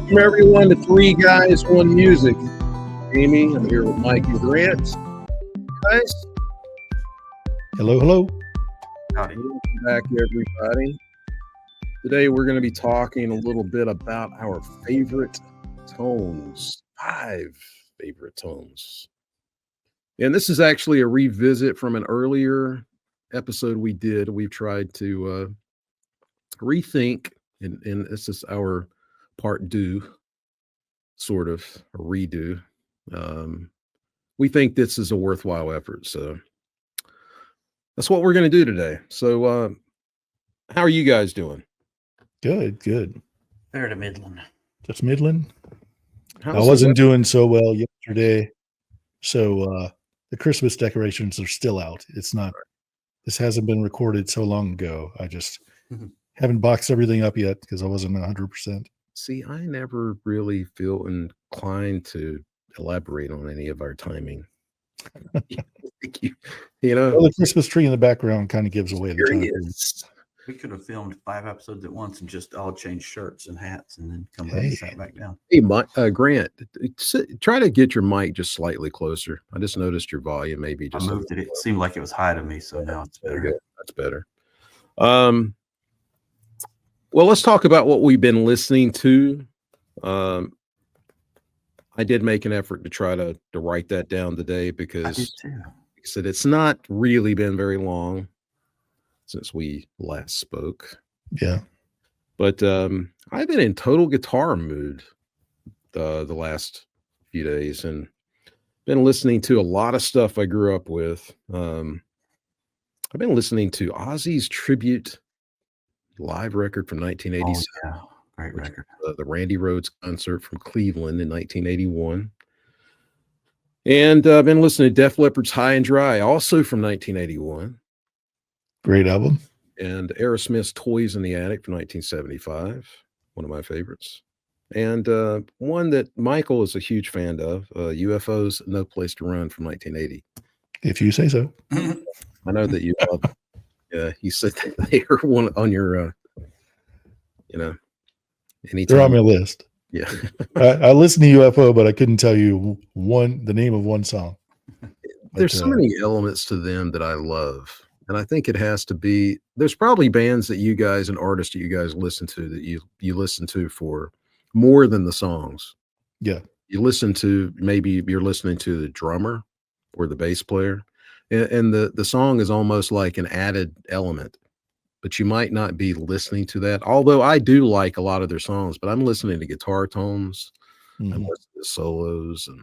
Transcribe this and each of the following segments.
Welcome everyone to Three Guys, One Music. Amy, I'm here with Mike and Grant. Guys, hello. howdy. Welcome back, everybody. Today we're going to be talking a little bit about our favorite tones, 5 favorite tones. And this is actually a revisit from an earlier episode we did. We've tried to rethink, and this is our part due, sort of a redo. We think this is a worthwhile effort, so that's what we're going to do today. So how are you guys doing? Good. Fair to Midland. Just Midland. How's I wasn't doing so well yesterday, so the Christmas decorations are still out. It's not. This hasn't been recorded so long ago. I just haven't boxed everything up yet because I wasn't 100%. See, I never really feel inclined to elaborate on any of our timing. you know, Well, the Christmas tree in the background kind of gives away the time. We could have filmed 5 episodes at once and just all changed shirts and hats and then come back and sat back down. Hey, Grant, try to get your mic just slightly closer. I just noticed your volume maybe just. I moved it. It seemed like it was high to me, so now it's better. That's better. Well, let's talk about what we've been listening to. I did make an effort to try to write that down today because I did too. Like I said, it's not really been very long since we last spoke. Yeah. But I've been in total guitar mood the last few days and been listening to a lot of stuff I grew up with. I've been listening to Ozzy's tribute live record from 1987. Oh, yeah. Great record. The Randy Rhoads concert from Cleveland in 1981. And I've been listening to Def Leppard's High and Dry, also from 1981. Great album. And Aerosmith's Toys in the Attic from 1975, one of my favorites. And one that Michael is a huge fan of, UFO's No Place to Run from 1980. If you say so. I know that you love it. Yeah, you said they are one on your, anytime. They're on my list. Yeah. I listened to UFO, but I couldn't tell you the name of one song. There's so many elements to them that I love. And I think it has to be, there's probably bands that you guys and artists that you guys listen to that you listen to for more than the songs. Yeah. You listen to, maybe you're listening to the drummer or the bass player, and the song is almost like an added element, but you might not be listening to that. Although I do like a lot of their songs, but I'm listening to guitar tones, I'm listening to solos, and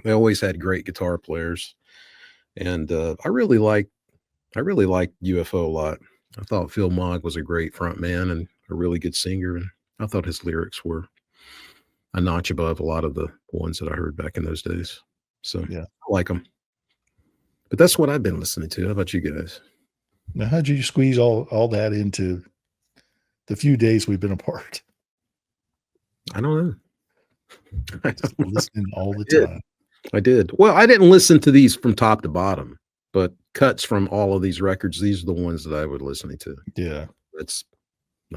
they always had great guitar players. And I really like UFO a lot. I thought Phil Mogg was a great front man and a really good singer, and I thought his lyrics were a notch above a lot of the ones that I heard back in those days. So yeah, I like them. But that's what I've been listening to. How about you guys? Now, how'd you squeeze all that into the few days we've been apart? I don't know. Listening all the time. I did. Well, I didn't listen to these from top to bottom, but cuts from all of these records. These are the ones that I was listening to. Yeah. That's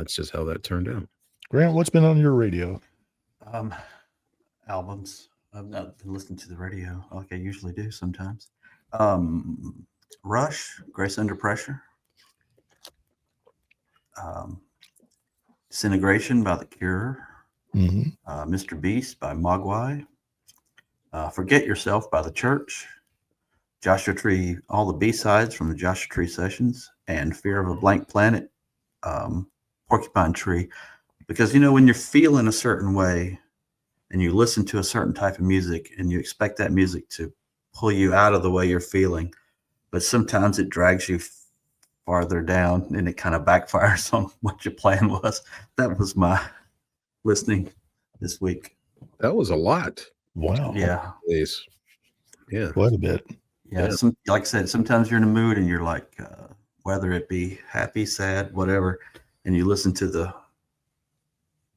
just how that turned out. Grant, what's been on your radio? Albums. I've not been listening to the radio like I usually do sometimes. Rush, Grace Under Pressure. Disintegration by The Cure. Mr. Beast by Mogwai. Forget Yourself by The Church. Joshua Tree, all the B-sides from the Joshua Tree sessions, and Fear of a Blank Planet, Porcupine Tree. Because, when you're feeling a certain way and you listen to a certain type of music and you expect that music to pull you out of the way you're feeling, but sometimes it drags you farther down and it kind of backfires on what your plan was. That was my listening this week. That was a lot. Wow. Yeah. Yeah. Quite a bit. Yeah. Like I said, sometimes you're in a mood and you're like, whether it be happy, sad, whatever, and you listen to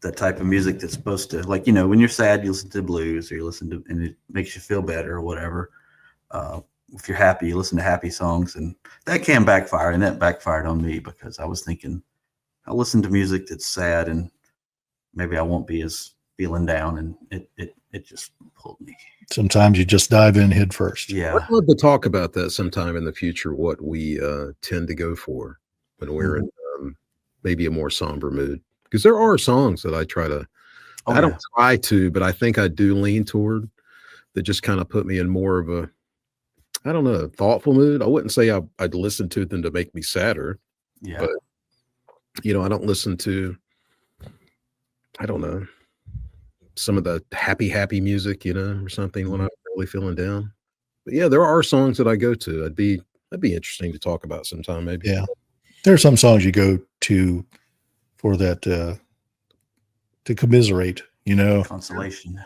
that type of music that's supposed to, like, when you're sad, you listen to blues, or you listen to, and it makes you feel better or whatever. If you're happy, you listen to happy songs, and that can backfire. And that backfired on me because I was thinking, I listen to music that's sad and maybe I won't be feeling down, and it just pulled me. Sometimes you just dive in head first. Yeah. I'd love to talk about that sometime in the future, what we tend to go for when we're in maybe a more somber mood. Because there are songs that I try to, Oh, I don't try to, but I think I do lean toward that just kind of put me in more of a, I don't know, thoughtful mood. I wouldn't say I'd listen to them to make me sadder, Yeah. but, you know, I don't listen to, I don't know, some of the happy music, you know, or something when I'm really feeling down. But yeah, there are songs that I go to. That'd be interesting to talk about sometime, maybe. Yeah. There are some songs you go to for that, to commiserate, you know, Consolation.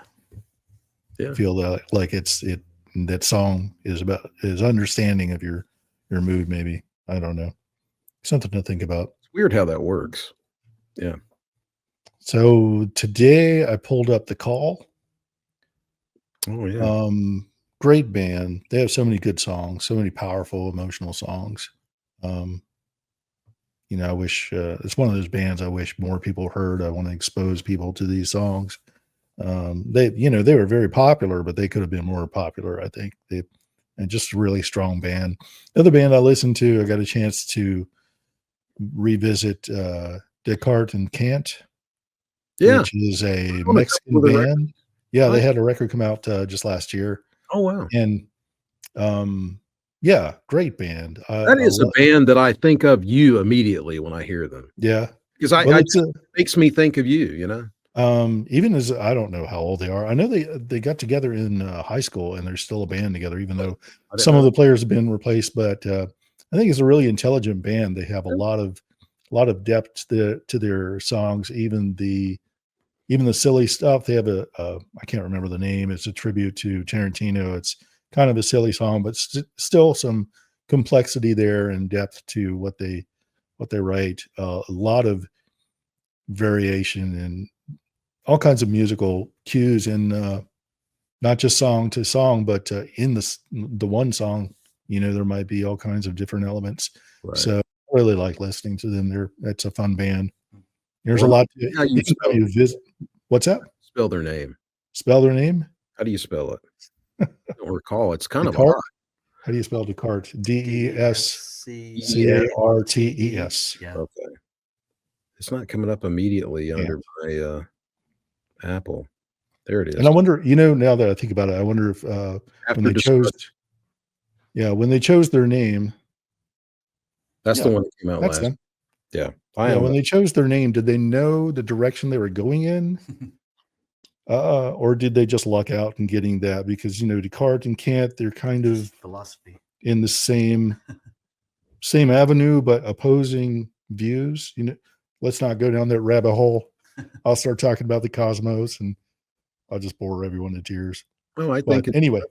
Yeah. feel that like that song is understanding of your mood. Maybe, I don't know, something to think about. It's weird how that works. Yeah. So today I pulled up The Call. Oh yeah. Great band. They have so many good songs, so many powerful, emotional songs. You know, I wish it's one of those bands I wish more people heard. I want to expose people to these songs. They were very popular, but they could have been more popular. I think and just a really strong band. The other band I listened to, I got a chance to revisit Descartes and Kant, Yeah. which is a On a Mexican couple of the band. Yeah, they Oh. had a record come out just last year, Oh wow. and yeah, great band. That is a band that I think of you immediately when I hear them. Yeah, Because well, it makes me think of you, you know? even as I don't know how old they are. I know they got together in high school and they're still a band together, even though some of the players have been replaced. But I think it's a really intelligent band. They have a lot of depth to their songs, even the silly stuff. They have I can't remember the name. It's a tribute to Tarantino. It's kind of a silly song, but still some complexity there and depth to what they write. A lot of variation and all kinds of musical cues in not just song to song, but in the one song, you know, there might be all kinds of different elements. Right. So I really like listening to them. That's a fun band. There's Well, a lot how you spell you visit. What's that? Spell their name. Spell their name? How do you spell it? I don't recall. It's kind of Descartes? odd. How do you spell Descartes? Descartes. Yeah. Okay. It's not coming up immediately under my Apple. There it is. And I wonder, you know, now that I think about it, I wonder if when they chose their name. That's the one that came out That's last. them. Yeah. When they chose their name, did they know the direction they were going in? Or did they just luck out in getting that? Because, you know, Descartes and Kant, they're kind of philosophy in the same avenue, but opposing views. You know, let's not go down that rabbit hole. I'll start talking about the cosmos and I'll just bore everyone to tears. Oh, I think anyway,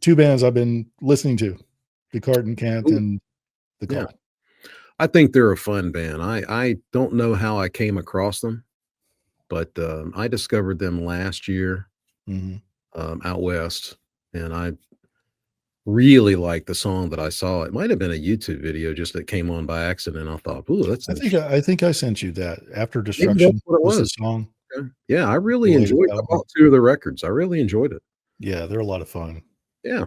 two bands I've been listening to, Descartes and Kant and The Call. Yeah. I think they're a fun band. I don't know how I came across them, but I discovered them last year out west, and I really liked the song that I saw. It might have been a YouTube video just that came on by accident. I thought, "Ooh, that's." I think I sent you that. After Destruction was the song. Yeah, I really enjoyed it. I bought 2 of the records. I really enjoyed it. Yeah, they're a lot of fun. Yeah.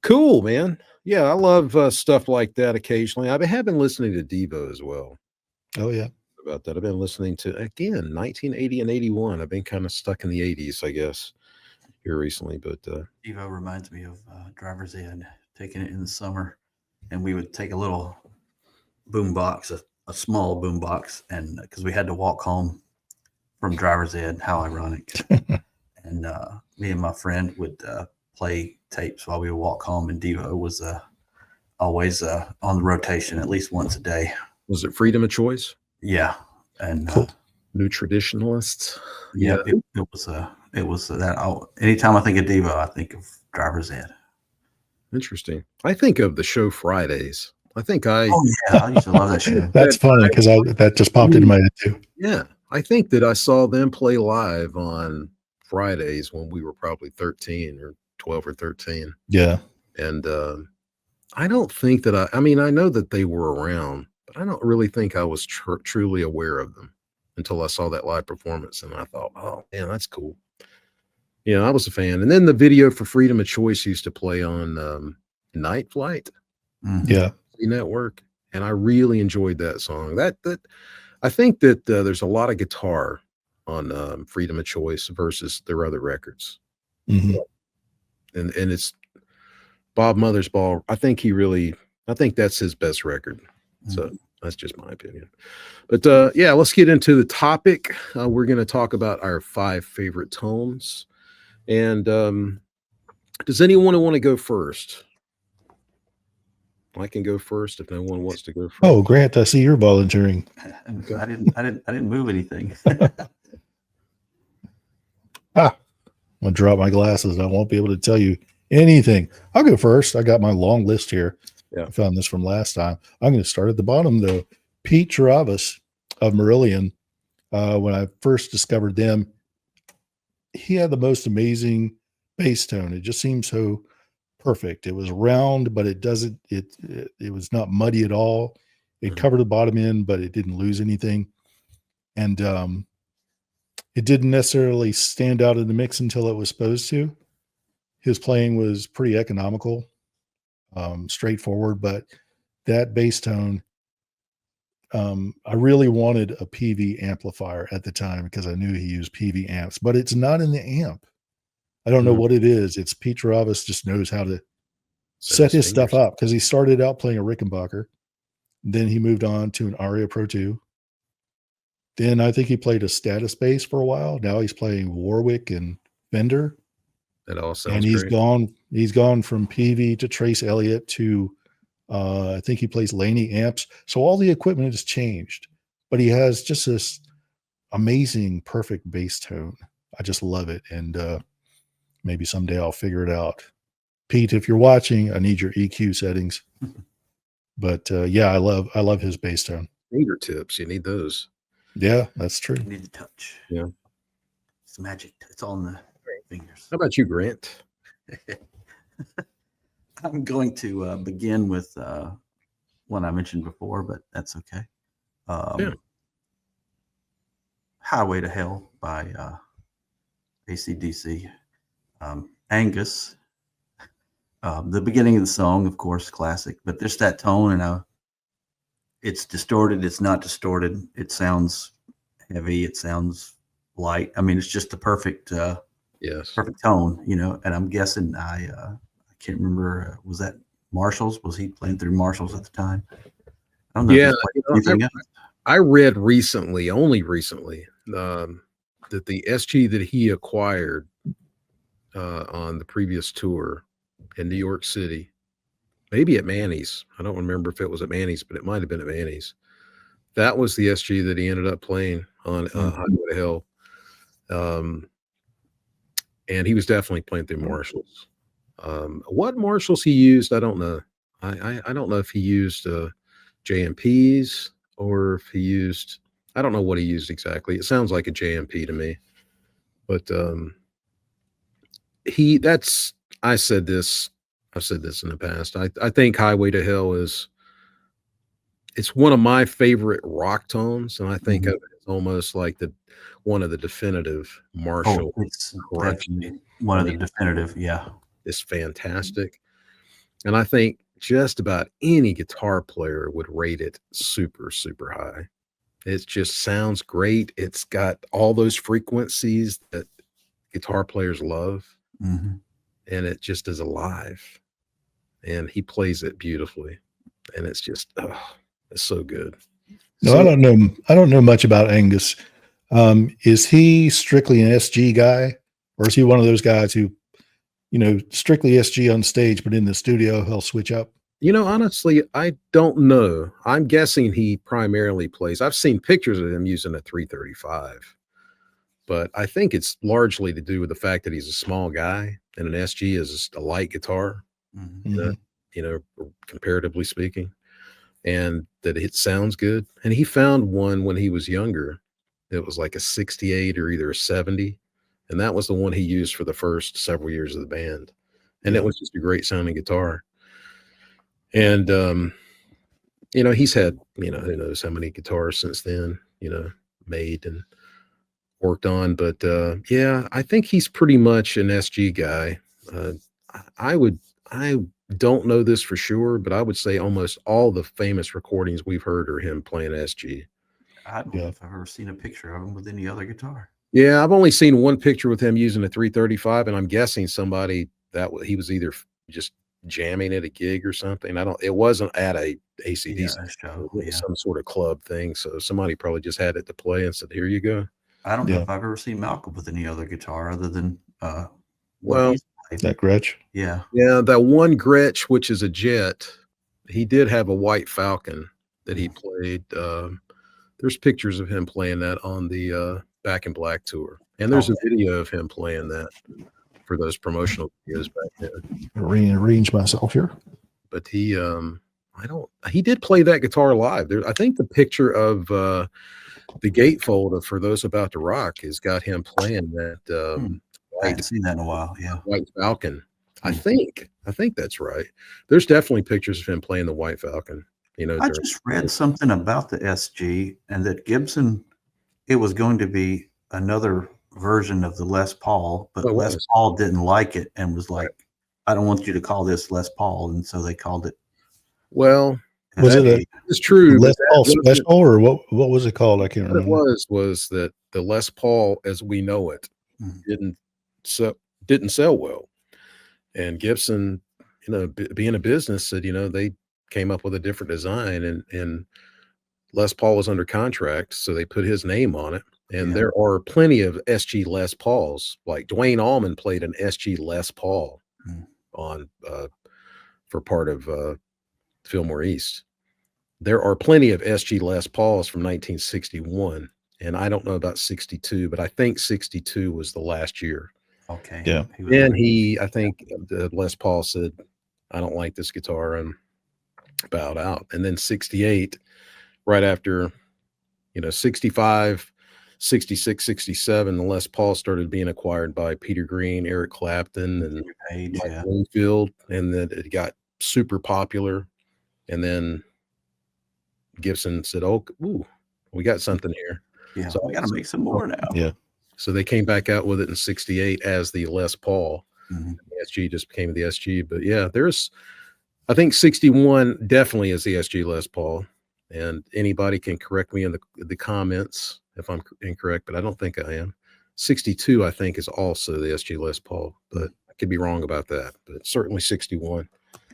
Cool, man. Yeah, I love stuff like that occasionally. I have been listening to Devo as well. Oh, yeah. About that. I've been listening to, again, 1980 and 81. I've been kind of stuck in the 80s, I guess, here recently. But Devo reminds me of Driver's Ed, taking it in the summer. And we would take a little boom box, a small boom box, and because we had to walk home from Driver's Ed. How ironic. And me and my friend would play tapes while we would walk home, and Devo was always on the rotation at least once a day. Was it Freedom of Choice? Yeah. And New Traditionalists. Yeah, it was that. Anytime I think of Devo, I think of Driver's Ed. Interesting. I think of the show Fridays. I used to love that show. That's funny because that just popped into my head too. Yeah, I think that I saw them play live on Fridays when we were probably 13 or 12 or 13. Yeah, and I don't think that I mean, I know that they were around, but I don't really think I was truly aware of them. until I saw that live performance, and I thought, oh man, that's cool. I was a fan. And then the video for Freedom of Choice used to play on Night Flight Yeah. Network, and I really enjoyed that song. That I think that there's a lot of guitar on Freedom of Choice versus their other records. Mhm. And it's Bob Mothersbaugh. I think that's his best record. So that's just my opinion. But yeah, let's get into the topic. We're going to talk about our 5 favorite tones. And does anyone want to go first? I can go first if no one wants to go first. Oh, Grant, I see you're volunteering. I didn't move anything. I'm gonna drop my glasses. I won't be able to tell you anything. I'll go first. I got my long list here. Yeah. I found this from last time. I'm going to start at the bottom though. Pete Travis of Marillion. When I first discovered them, he had the most amazing bass tone. It just seemed so perfect. It was round, but it was not muddy at all. It covered the bottom end, but it didn't lose anything. And it didn't necessarily stand out in the mix until it was supposed to. His playing was pretty economical, straightforward, but that bass tone, I really wanted a PV amplifier at the time because I knew he used PV amps, but it's not in the amp. I don't know what it is. It's Pete Travis just knows how to set his stuff up, because he started out playing a Rickenbacker. Then he moved on to an Aria Pro 2. Then I think he played a Status bass for a while. Now he's playing Warwick and Fender. That all sounds And he's great. gone from PV to Trace Elliott to I think he plays Laney amps. So all the equipment has changed, but he has just this amazing, perfect bass tone. I just love it. And maybe someday I'll figure it out. Pete, if you're watching, I need your EQ settings. But yeah, I love his bass tone. Fingertips, you need those. Yeah, that's true. You need to touch. Yeah. It's magic. It's all in the fingers. How about you, Grant? I'm going to begin with one I mentioned before, but that's okay. Highway to Hell by AC/DC. Angus. The beginning of the song, of course, classic, but there's that tone, and it's distorted. It's not distorted. It sounds heavy. It sounds light. I mean, it's just the perfect perfect tone, and I'm guessing I can't remember, was that Marshalls? Was he playing through Marshalls at the time? I don't know. Yeah, anything else. I read only recently, that the SG that he acquired on the previous tour in New York City, maybe at Manny's. I don't remember if it was at Manny's, but it might have been at Manny's. That was the SG that he ended up playing on Highway to Hell. And he was definitely playing through Marshalls. What Marshalls he used, I don't know. I don't know if he used JMPs or if he used, I don't know what he used exactly. It sounds like a JMP to me. But I've said this in the past. I think Highway to Hell it's one of my favorite rock tones, and I think of it as almost like one of the definitive Marshall. It's definitely one of the definitive. Yeah, it's fantastic, and I think just about any guitar player would rate it super, super high. It just sounds great. It's got all those frequencies that guitar players love, and it just is alive. And he plays it beautifully, and it's just it's so good. No, I don't know much about Angus. Is he strictly an SG guy, or is he one of those guys who, strictly SG on stage, but in the studio he'll switch up? Honestly, I don't know. I'm guessing he primarily plays. I've seen pictures of him using a 335, but I think it's largely to do with the fact that he's a small guy and an SG is a light guitar, comparatively speaking, and that it sounds good. And he found one when he was younger. It was like a 68 or either a 70. And that was the one he used for the first several years of the band. And it was just a great sounding guitar. And, he's had, who knows how many guitars since then, made and worked on. But yeah, I think he's pretty much an SG guy. I don't know this for sure, but I would say almost all the famous recordings we've heard are him playing SG. I don't know if I've ever seen a picture of him with any other guitar. Yeah, I've only seen one picture with him using a 335, and I'm guessing somebody he was either just jamming at a gig or something. It wasn't at a AC/DC show. It was some sort of club thing. So somebody probably just had it to play and said, "Here you go." I don't know if I've ever seen Malcolm with any other guitar other than that Gretsch. Yeah. Yeah, that one Gretsch, which is a Jet, he did have a White Falcon that he played. There's pictures of him playing that on the Back in Black tour. And there's a video of him playing that for those promotional videos back then. Rearrange myself here. But he did play that guitar live. I think the picture of the gatefold For Those About to Rock has got him playing that I haven't seen that in a while. Yeah. White Falcon. I think that's right. There's definitely pictures of him playing the White Falcon. I just read something about the SG and that Gibson, it was going to be another version of the Les Paul, but Les Paul didn't like it and was like, I don't want you to call this Les Paul. And so they called it. Well, it's true. Les Paul Special, or what was it called? I can't remember. What it was that the Les Paul as we know it didn't sell well. And Gibson, being a business, said, they came up with a different design, and Les Paul was under contract, so they put his name on it. And there are plenty of SG Les Pauls. Like Dwayne Allman played an SG Les Paul on for part of Fillmore East. There are plenty of SG Les Pauls from 1961, and I don't know about 62, but I think 62 was the last year. Okay. Yeah. And I think Les Paul said, I don't like this guitar, and bowed out. And then 68, right after, 65, 66, 67, the Les Paul started being acquired by Peter Green, Eric Clapton, and Mike Winfield, and then it got super popular. And then Gibson said, "Oh, we got something here. Yeah, so we got to make some more now." Yeah. So they came back out with it in 68 as the Les Paul. Mm-hmm. The SG just became the SG. But yeah, I think 61 definitely is the SG Les Paul. And anybody can correct me in the comments if I'm incorrect, but I don't think I am. 62, I think, is also the SG Les Paul, but I could be wrong about that. But certainly 61.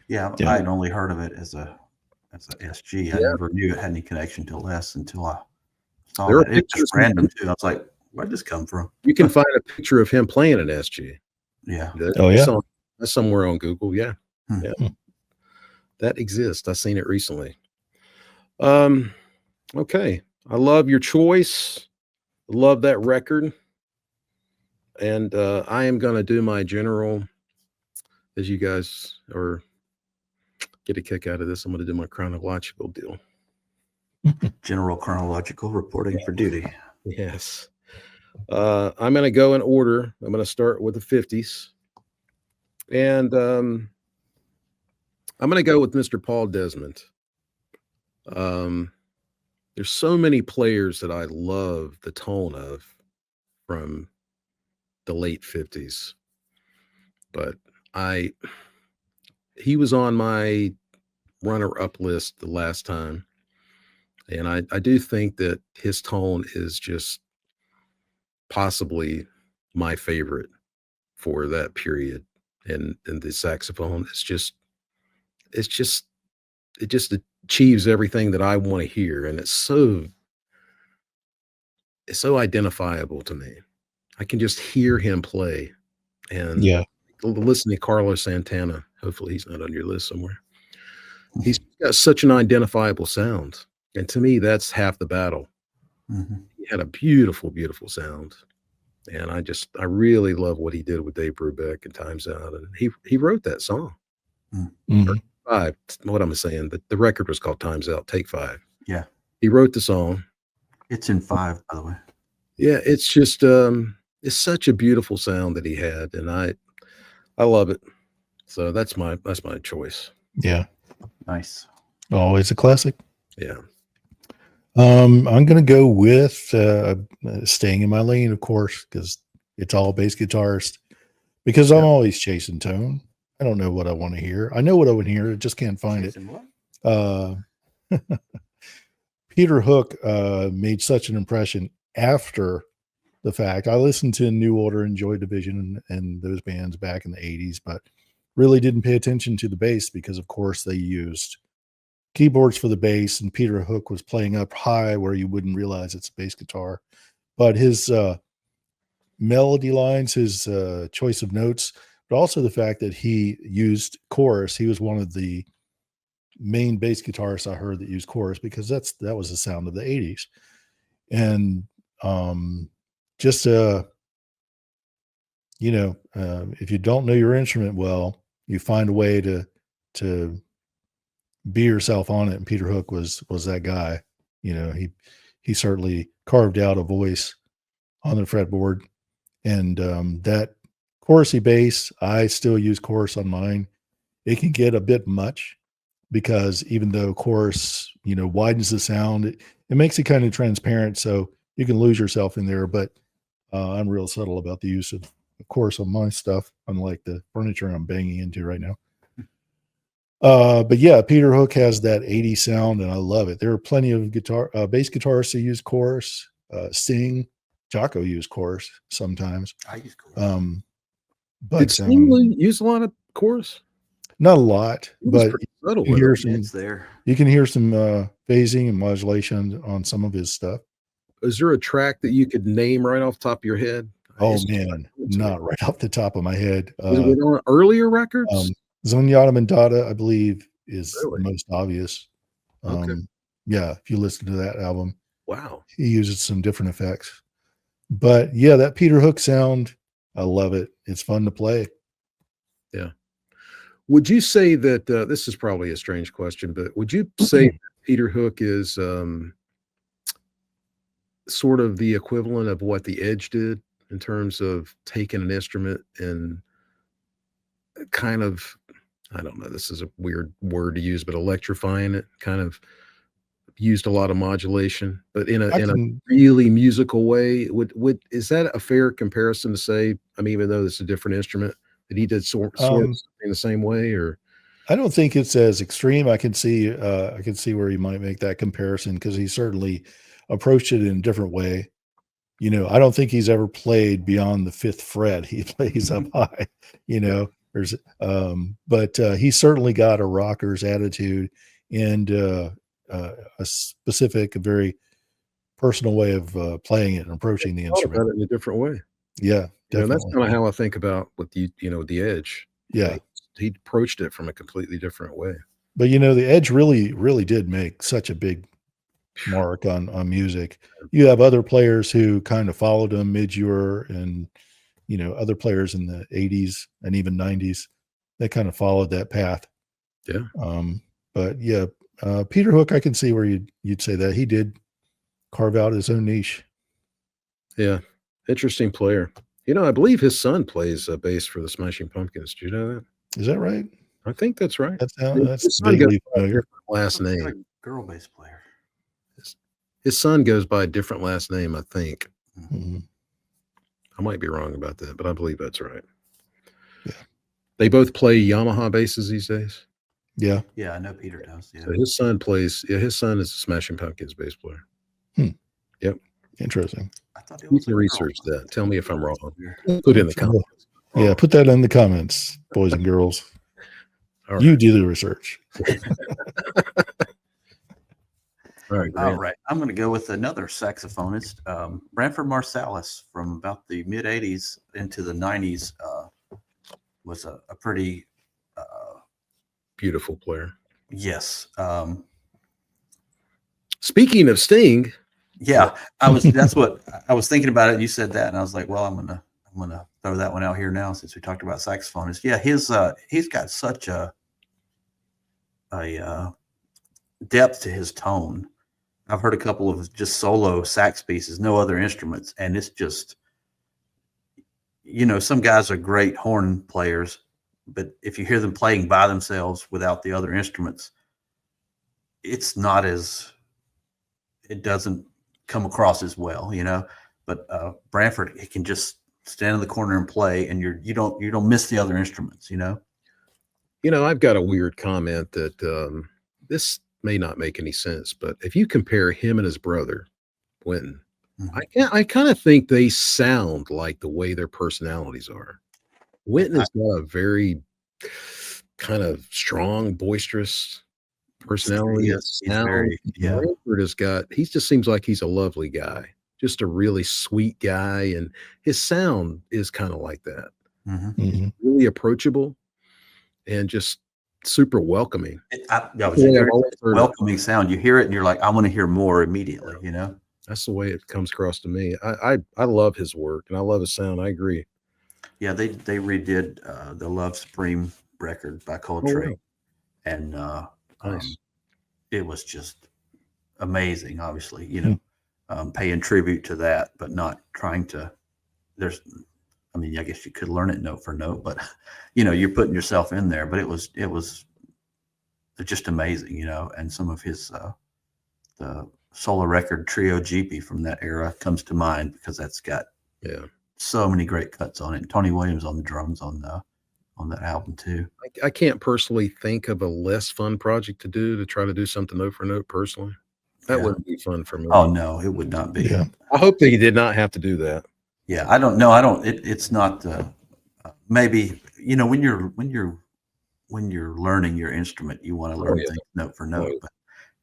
Yeah, I'd only heard of it as a SG. I never knew it had any connection to Les until I saw it. It was random too. I was like, where'd this come from? You can find a picture of him playing an SG. Yeah. That's somewhere on Google. Yeah. Yeah. That exists. I've seen it recently. Okay. I love your choice. Love that record. And I am going to do my general, as you guys get a kick out of this, I'm going to do my chronological deal. General chronological reporting for duty. Yes. I'm going to go in order. I'm going to start with the 50s. And I'm going to go with Mr. Paul Desmond. There's so many players that I love the tone of from the late 50s. But he was on my runner-up list the last time. And I do think that his tone is just possibly my favorite for that period. And the saxophone it just achieves everything that I want to hear. And it's so identifiable to me. I can just hear him play. And listen to Carlos Santana. Hopefully he's not on your list somewhere. He's got such an identifiable sound. And to me, that's half the battle. Mm-hmm. He had a beautiful, beautiful sound. And I really love what he did with Dave Brubeck and Time's Out. And he wrote that song. Mm-hmm. Five. What I'm saying, the record was called Time's Out, Take 5. Yeah. He wrote the song. It's in 5, by the way. Yeah, it's just it's such a beautiful sound that he had, and I love it. So that's my choice. Yeah. Nice. Always a classic. Yeah. I'm going to go with staying in my lane, of course, because it's all bass guitarist. Because I'm always chasing tone. I don't know what I want to hear. I know what I want to hear. I just can't find it. Peter Hook made such an impression after the fact. I listened to New Order and Joy Division and those bands back in the 80s, but really didn't pay attention to the bass because, of course, they used keyboards for the bass, and Peter Hook was playing up high where you wouldn't realize it's a bass guitar. But his melody lines, his choice of notes, but also the fact that he used chorus. He was one of the main bass guitarists I heard that used chorus, because that was the sound of the 80s. And just if you don't know your instrument well, you find a way to be yourself on it. And Peter Hook was that guy. He certainly carved out a voice on the fretboard. And that chorusy bass, I still use chorus on mine. It can get a bit much, because even though chorus, widens the sound, it makes it kind of transparent, so you can lose yourself in there. But I'm real subtle about the use of chorus on my stuff, unlike the furniture I'm banging into right now. But yeah, Peter Hook has that 80s sound, and I love it. There are plenty of bass guitarists who use chorus. Sting, Jocko used chorus sometimes. I use chorus. But did Sting use a lot of chorus? Not a lot, but you can hear some. It's there. You can hear some phasing and modulation on some of his stuff. Is there a track that you could name right off the top of your head? Oh man, not right off the top of my head. Was it on earlier records? Zenyatta Mandata, I believe, is the most obvious. Okay. Yeah, if you listen to that album, wow, he uses some different effects. But yeah, that Peter Hook sound, I love it. It's fun to play. Yeah. Would you say that this is probably a strange question, but would you say Peter Hook is sort of the equivalent of what the Edge did in terms of taking an instrument and kind of, I don't know, this is a weird word to use, but electrifying it, kind of used a lot of modulation, but in a really musical way? Is that a fair comparison to say? I mean, even though it's a different instrument, that he did sort of something the same way? Or I don't think it's as extreme. I can see where you might make that comparison, because he certainly approached it in a different way. I don't think he's ever played beyond the 5th fret. He plays up high, there's but he certainly got a rocker's attitude and a specific, a very personal way of playing it and approaching the instrument. In a different way. Yeah, definitely. That's kind of how I think about with the Edge. Yeah, he approached it from a completely different way. But the Edge really did make such a big mark on music. You have other players who kind of followed him, Midure, and other players in the 80s and even 90s that kind of followed that path. Yeah. But yeah, Peter Hook, I can see where you'd say that he did carve out his own niche. Yeah, interesting player. I believe his son plays bass for the Smashing Pumpkins. Do you know that? Is that right? I think that's right. That's vaguely familiar. Last name. Girl bass player. His son goes by a different last name, I think. Mm-hmm. I might be wrong about that, but I believe that's right. Yeah. They both play Yamaha basses these days. Yeah. Yeah, I know Peter does. Yeah. So his son is a Smashing Pumpkins bass player. Yep. Interesting. I thought you can research that. Tell me if I'm wrong. Put it in the comments. Yeah, put that in the comments, boys and girls. Right. You do the research. All right. I'm going to go with another saxophonist, Branford Marsalis, from about the mid 80s into the 90s. Was a pretty beautiful player. Yes. Speaking of Sting. Yeah, that's what I was thinking about it. You said that, and I was like, well, I'm gonna throw that one out here now since we talked about saxophonists. Yeah, he's got such a depth to his tone. I've heard a couple of just solo sax pieces, no other instruments, and it's just, some guys are great horn players, but if you hear them playing by themselves without the other instruments, it's not as it doesn't come across as well, you know. But Branford, he can just stand in the corner and play, and you don't miss the other instruments, you know. You know, I've got a weird comment that this may not make any sense, but if you compare him and his brother, Quentin, I kind of think they sound like the way their personalities are. Wynton has got a very kind of strong, boisterous personality. He's very, yeah. Branford he just seems like he's a lovely guy, just a really sweet guy, and his sound is kind of like that. Really approachable and just super welcoming. Welcoming sound. You hear it and you're like, I want to hear more immediately, you know? That's the way it comes across to me. I love his work and I love his sound. I agree. Yeah, they redid the Love Supreme record by Coltrane. And nice. It was just amazing, obviously, you know, paying tribute to that, but not trying to, I mean, I guess you could learn it note for note, but you know, you're putting yourself in there, but it was just amazing, you know. And some of his, the solo record Trio GP from that era comes to mind because that's got so many great cuts on it. Tony Williams on the drums on that album too. I can't personally think of a less fun project to try to do something note for note personally. That wouldn't be fun for me. Oh no, it would not be. Yeah. I hope that he did not have to do that. Yeah, I don't know. It's not. Maybe, you know, when you're learning your instrument, you want to learn things note for note. But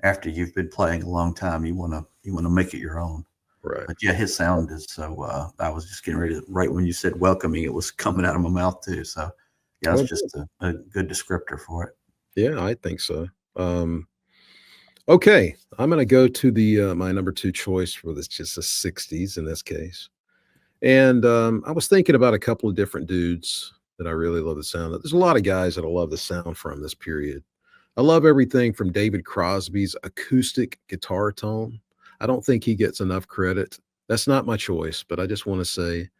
after you've been playing a long time, you want to make it your own. Right. But yeah, his sound is so. I was just getting ready to, right when you said welcoming, it was coming out of my mouth too. So yeah, it's just a good descriptor for it. Yeah, I think so. Okay, I'm going to go to the my number 2 choice for this, just the 60s in this case. And I was thinking about a couple of different dudes that I really love the sound of. There's a lot of guys that I love the sound from this period. I love everything from David Crosby's acoustic guitar tone. I don't think he gets enough credit. That's not my choice, but I just want to say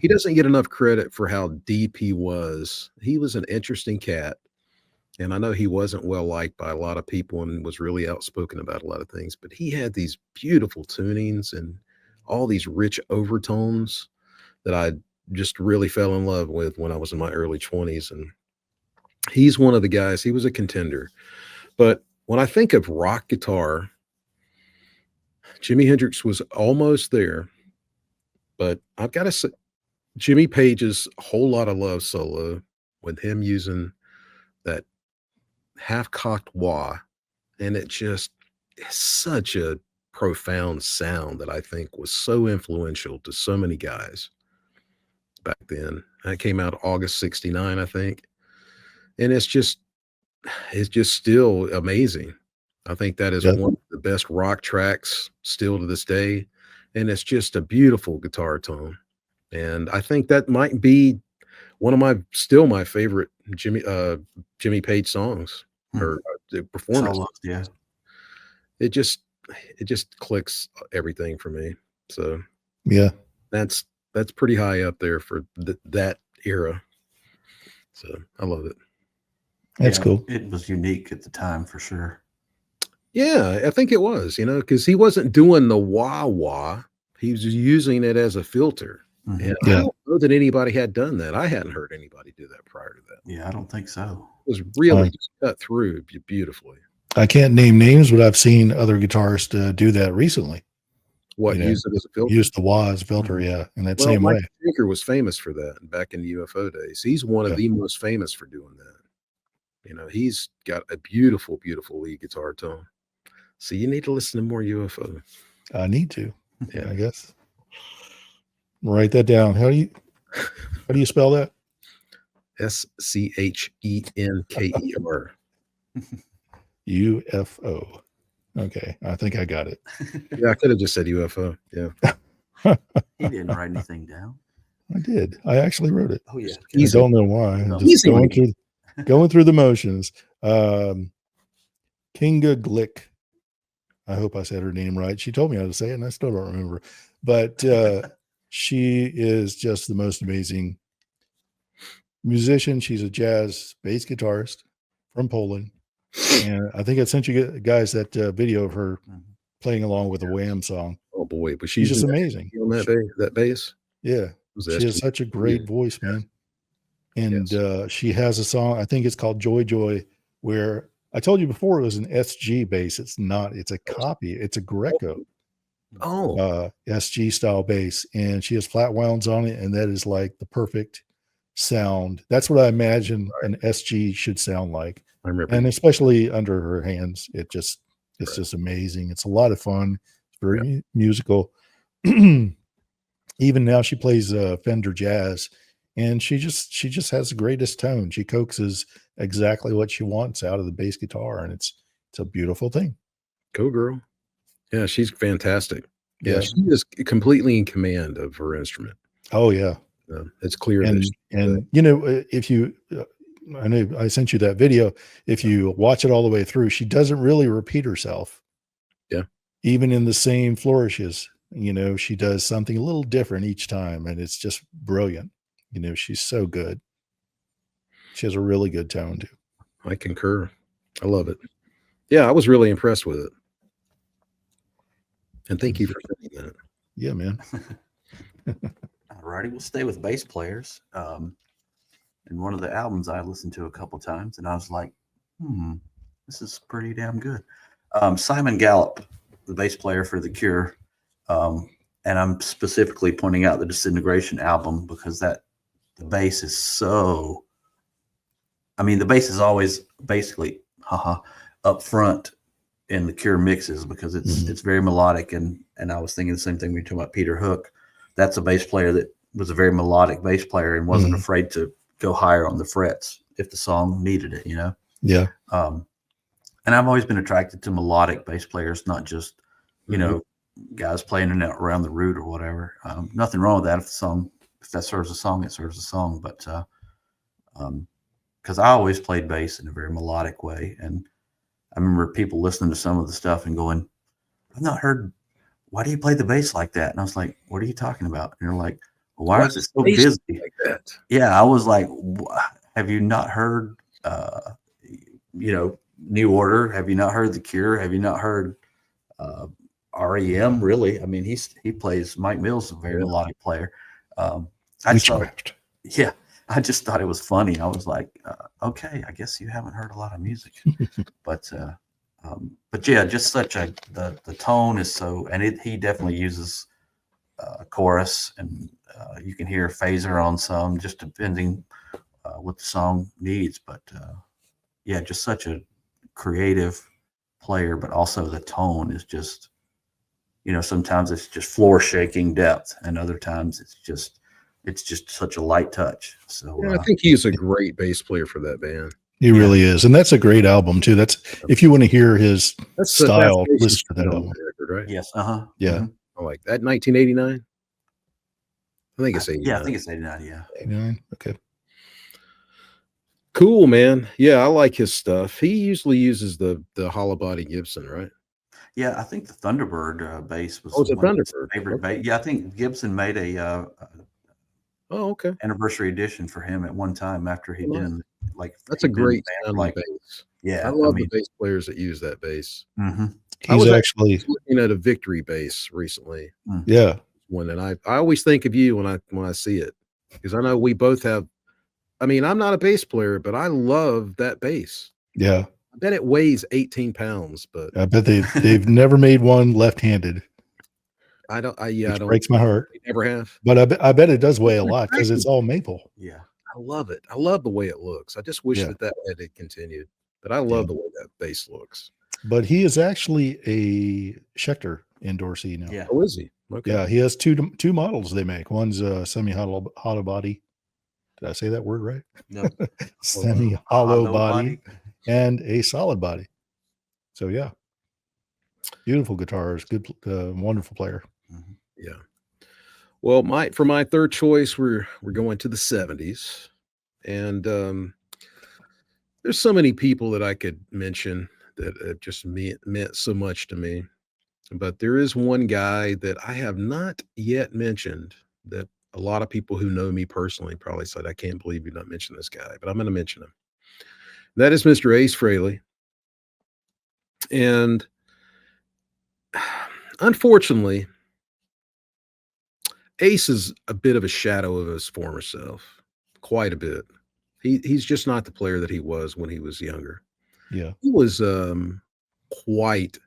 he doesn't get enough credit for how deep he was. He was an interesting cat. And I know he wasn't well liked by a lot of people and was really outspoken about a lot of things, but he had these beautiful tunings and all these rich overtones that I just really fell in love with when I was in my early 20s. And he's one of the guys, he was a contender. But when I think of rock guitar, Jimi Hendrix was almost there, but I've got to say, Jimmy Page's Whole Lotta Love solo with him using that half-cocked wah, and it just is such a profound sound that I think was so influential to so many guys back then. That came out August 69, I think. And it's just still amazing. I think that is one of the best rock tracks still to this day. And it's just a beautiful guitar tone. And I think that might be one of my favorite Jimmy Page songs or performance. Yeah. It just clicks everything for me. So yeah, that's pretty high up there for that era. So I love it. That's cool. It was unique at the time for sure. Yeah, I think it was, you know, because he wasn't doing the wah wah. He was using it as a filter. And I don't know that anybody had done that. I hadn't heard anybody do that prior to that. Yeah, I don't think so. It was really just cut through beautifully. I can't name names, but I've seen other guitarists do that recently. What, use it as a filter? Use the wah as a filter, yeah, in that same way. Mike Schenker was famous for that back in the UFO days. He's one of the most famous for doing that. You know, he's got a beautiful, beautiful lead guitar tone. So you need to listen to more UFO. I need to, I guess. Write that down. How do you spell that? SCHENKER. UFO. Okay, I think I got it. Yeah, I could have just said UFO. Yeah. He didn't write anything down. I did. I actually wrote it. Oh yeah. I don't know why. I'm just going through the motions. Kinga Glick. I hope I said her name right. She told me how to say it, and I still don't remember. But she is just the most amazing musician. She's a jazz bass guitarist from Poland. And I think I sent you guys that video of her playing along with a Wham song. Oh boy, but She's she's just amazing. on that bass. Yeah, Was she has such a great voice, man. And she has a song, I think it's called Joy Joy, where I told you before it was an SG bass. It's not, it's a copy. It's a Greco SG style bass. And she has flat wounds on it. And that is like the perfect sound. That's what I imagine an SG should sound like. I remember. And especially under her hands, it's just amazing. It's a lot of fun. It's very musical. Even now she plays Fender Jazz, and she just has the greatest tone. She coaxes exactly what she wants out of the bass guitar, and it's a beautiful thing. Go girl. Yeah, she's fantastic. Yeah, she is completely in command of her instrument. Oh yeah, it's clear. And you know, if you, I know I sent you that video. If you watch it all the way through, she doesn't really repeat herself. Yeah, even in the same flourishes. You know, she does something a little different each time, and it's just brilliant. You know, she's so good. She has a really good tone too. I concur. I love it. Yeah, I was really impressed with it. And thank you for saying that. Yeah, man. All righty, we'll stay with bass players. And one of the albums I listened to a couple times, and I was like, this is pretty damn good. Simon Gallup, the bass player for The Cure. And I'm specifically pointing out the Disintegration album because the bass is so, I mean, the bass is always basically up front in the Cure mixes because it's very melodic. And I was thinking the same thing when you're talking about Peter Hook. That's a bass player that was a very melodic bass player and wasn't afraid to go higher on the frets if the song needed it, you know? Yeah. And I've always been attracted to melodic bass players, not just, you know, guys playing it around the root or whatever. Nothing wrong with that. If that serves a song, it serves a song. But because I always played bass in a very melodic way, and I remember people listening to some of the stuff and going, "I've not heard. Why do you play the bass like that?" And I was like, "What are you talking about?" And they're like, well, "Why is it so busy like that?" Yeah, I was like, "Have you not heard? You know, New Order? Have you not heard The Cure? Have you not heard?" REM, really. I mean, he plays. Mike Mills is a very melodic player. I just thought it was funny. I was like, okay, I guess you haven't heard a lot of music, but yeah, just the tone is so, and he definitely uses chorus, and you can hear phaser on some, just depending what the song needs. But yeah, just such a creative player, but also the tone is just. You know, sometimes it's just floor shaking depth, and other times it's just such a light touch. So yeah, I think he's a great bass player for that band. He really is, and that's a great album too. That's if you want to hear his style, listen to that album. Record, right? Yes. Yeah. I like that. 1989. I think it's 89. Yeah, I think it's 89. Yeah. 89. Okay. Cool, man. Yeah, I like his stuff. He usually uses the hollow body Gibson, right? Yeah, I think the Thunderbird bass was a Thunderbird favorite bass. Yeah, I think Gibson made a anniversary edition for him at one time after he'd been like. That's a great sounding bass. Yeah, I love the bass players that use that bass. He's actually looking at a Victory bass recently. Yeah, and I always think of you when I see it, because I know we both have. I mean, I'm not a bass player, but I love that bass. Yeah. I bet it weighs 18 pounds, but I bet they've never made one left-handed. I don't. Breaks my heart. They never have. But I bet it does weigh a lot because it's all maple. Yeah, I love it. I love the way it looks. I just wish that had continued. But I love the way that bass looks. But he is actually a Schecter endorsee now. Yeah. Oh, is he? Okay. Yeah, he has two models they make. One's a semi-hollow body. Did I say that word right? No. Semi-hollow body. And a solid body. So yeah, beautiful guitars, good, wonderful player. Yeah. Well, for my third choice, we're going to the 70s, and there's so many people that I could mention that have just meant so much to me, but there is one guy that I have not yet mentioned that a lot of people who know me personally probably said, "I can't believe you not mentioned this guy," but I'm going to mention him. That is Mr. Ace Frehley. And unfortunately, Ace is a bit of a shadow of his former self, quite a bit. He's just not the player that he was when he was younger. Yeah. He was quite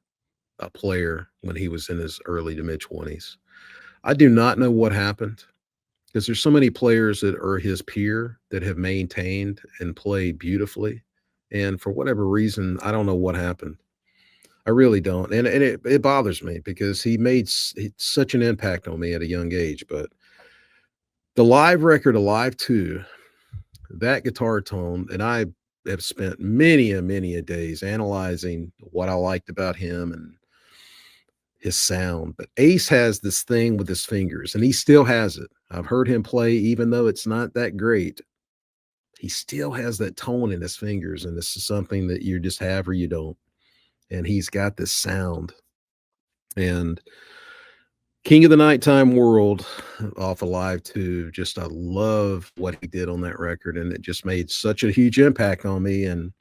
a player when he was in his early to mid 20s. I do not know what happened because there's so many players that are his peer that have maintained and played beautifully. And for whatever reason, I don't know what happened. I really don't. And it bothers me because he made such an impact on me at a young age. But the live record, Alive 2, that guitar tone, and I have spent many a days analyzing what I liked about him and his sound. But Ace has this thing with his fingers, and he still has it. I've heard him play, even though it's not that great. He still has that tone in his fingers, and this is something that you just have or you don't. And he's got this sound. And King of the Nighttime World off Alive 2, just I love what he did on that record, and it just made such a huge impact on me. And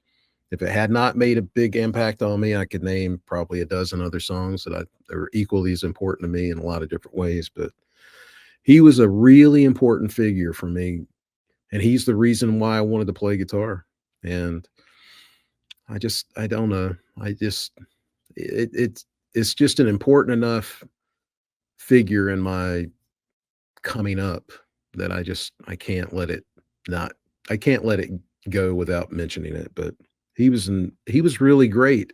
if it had not made a big impact on me, I could name probably a dozen other songs that are equally as important to me in a lot of different ways. But he was a really important figure for me, and he's the reason why I wanted to play guitar. And I don't know. It's just an important enough figure in my coming up that I can't let it not I can't let it go without mentioning it. But he was really great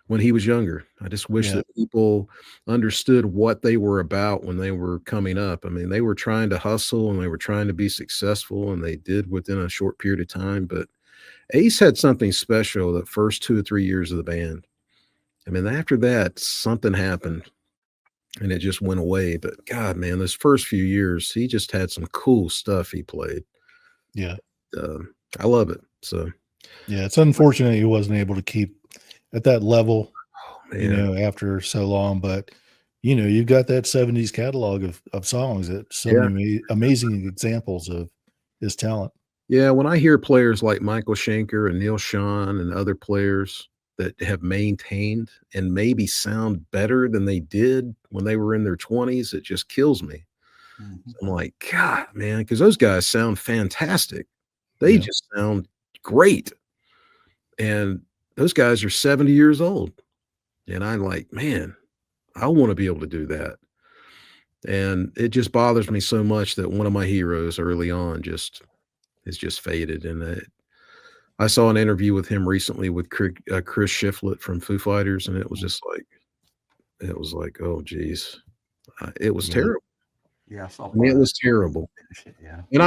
when he was younger. I just wish Yeah. that people understood what they were about when they were coming up. I mean, they were trying to hustle and they were trying to be successful, and they did within a short period of time. But Ace had something special the first 2 or 3 years of the band. I mean, after that, something happened and it just went away. But God, man, those first few years, he just had some cool stuff he played. Yeah. I love it. So, Yeah. It's unfortunate he wasn't able to keep at that level, man, after so long. But, you've got that 70s catalog of songs that so yeah. many amazing examples of his talent. Yeah, when I hear players like Michael Schenker and Neil Schon and other players that have maintained and maybe sound better than they did when they were in their 20s, it just kills me. Mhm. I'm like, God, man, because those guys sound fantastic. They Yeah. just sound great. And those guys are 70 years old. And I'm like, man, I want to be able to do that. And it just bothers me so much that one of my heroes early on has just faded. And I saw an interview with him recently with Chris Shiflett from Foo Fighters, and it was like, oh, geez, it was Yeah. terrible. Yeah, I saw I mean, part it of was terrible. it. Yeah. And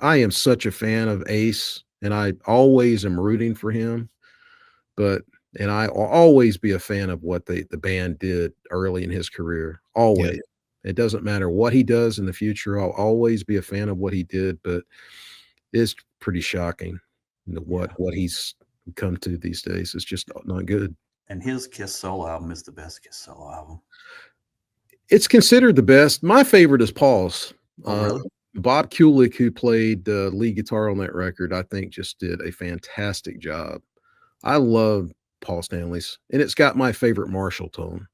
I am such a fan of Ace, and I always am rooting for him. And I will always be a fan of what the band did early in his career. Yeah. Always. It doesn't matter what he does in the future. I'll always be a fan of what he did, but it's pretty shocking what he's come to these days. It's just not good. And his Kiss solo album is the best Kiss solo album. It's considered the best. My favorite is Paul's. Oh, really? Bob Kulick, who played lead guitar on that record, I think just did a fantastic job. I love Paul Stanley's, and it's got my favorite Marshall tone.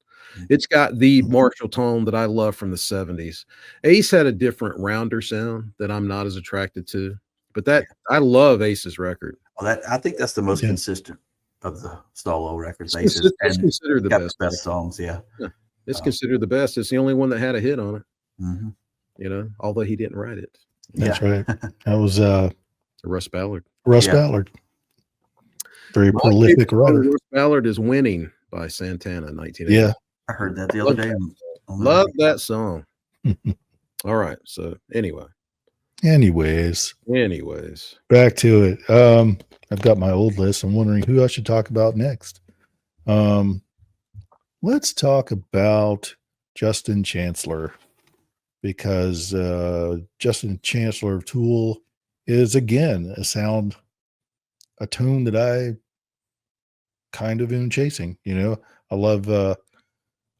It's got the Marshall tone that I love from the 70s. Ace had a different rounder sound that I'm not as attracted to, but I love Ace's record. Well, I think that's the most Yeah. consistent of the solo records. It's considered the got best. the best songs. Yeah. It's considered the best. It's the only one that had a hit on it, Mm-hmm. Although he didn't write it. That's right. That was Russ Ballard. Russ Yeah. Ballard. Very My prolific favorite song of writer. Russ Ballard is Winning by Santana, 1980. Yeah. I heard that the other day. Love that song. All right. So Anyways, back to it. I've got my old list. I'm wondering who I should talk about next. Let's talk about Justin Chancellor, because Justin Chancellor of Tool is again a tone that I kind of am chasing. I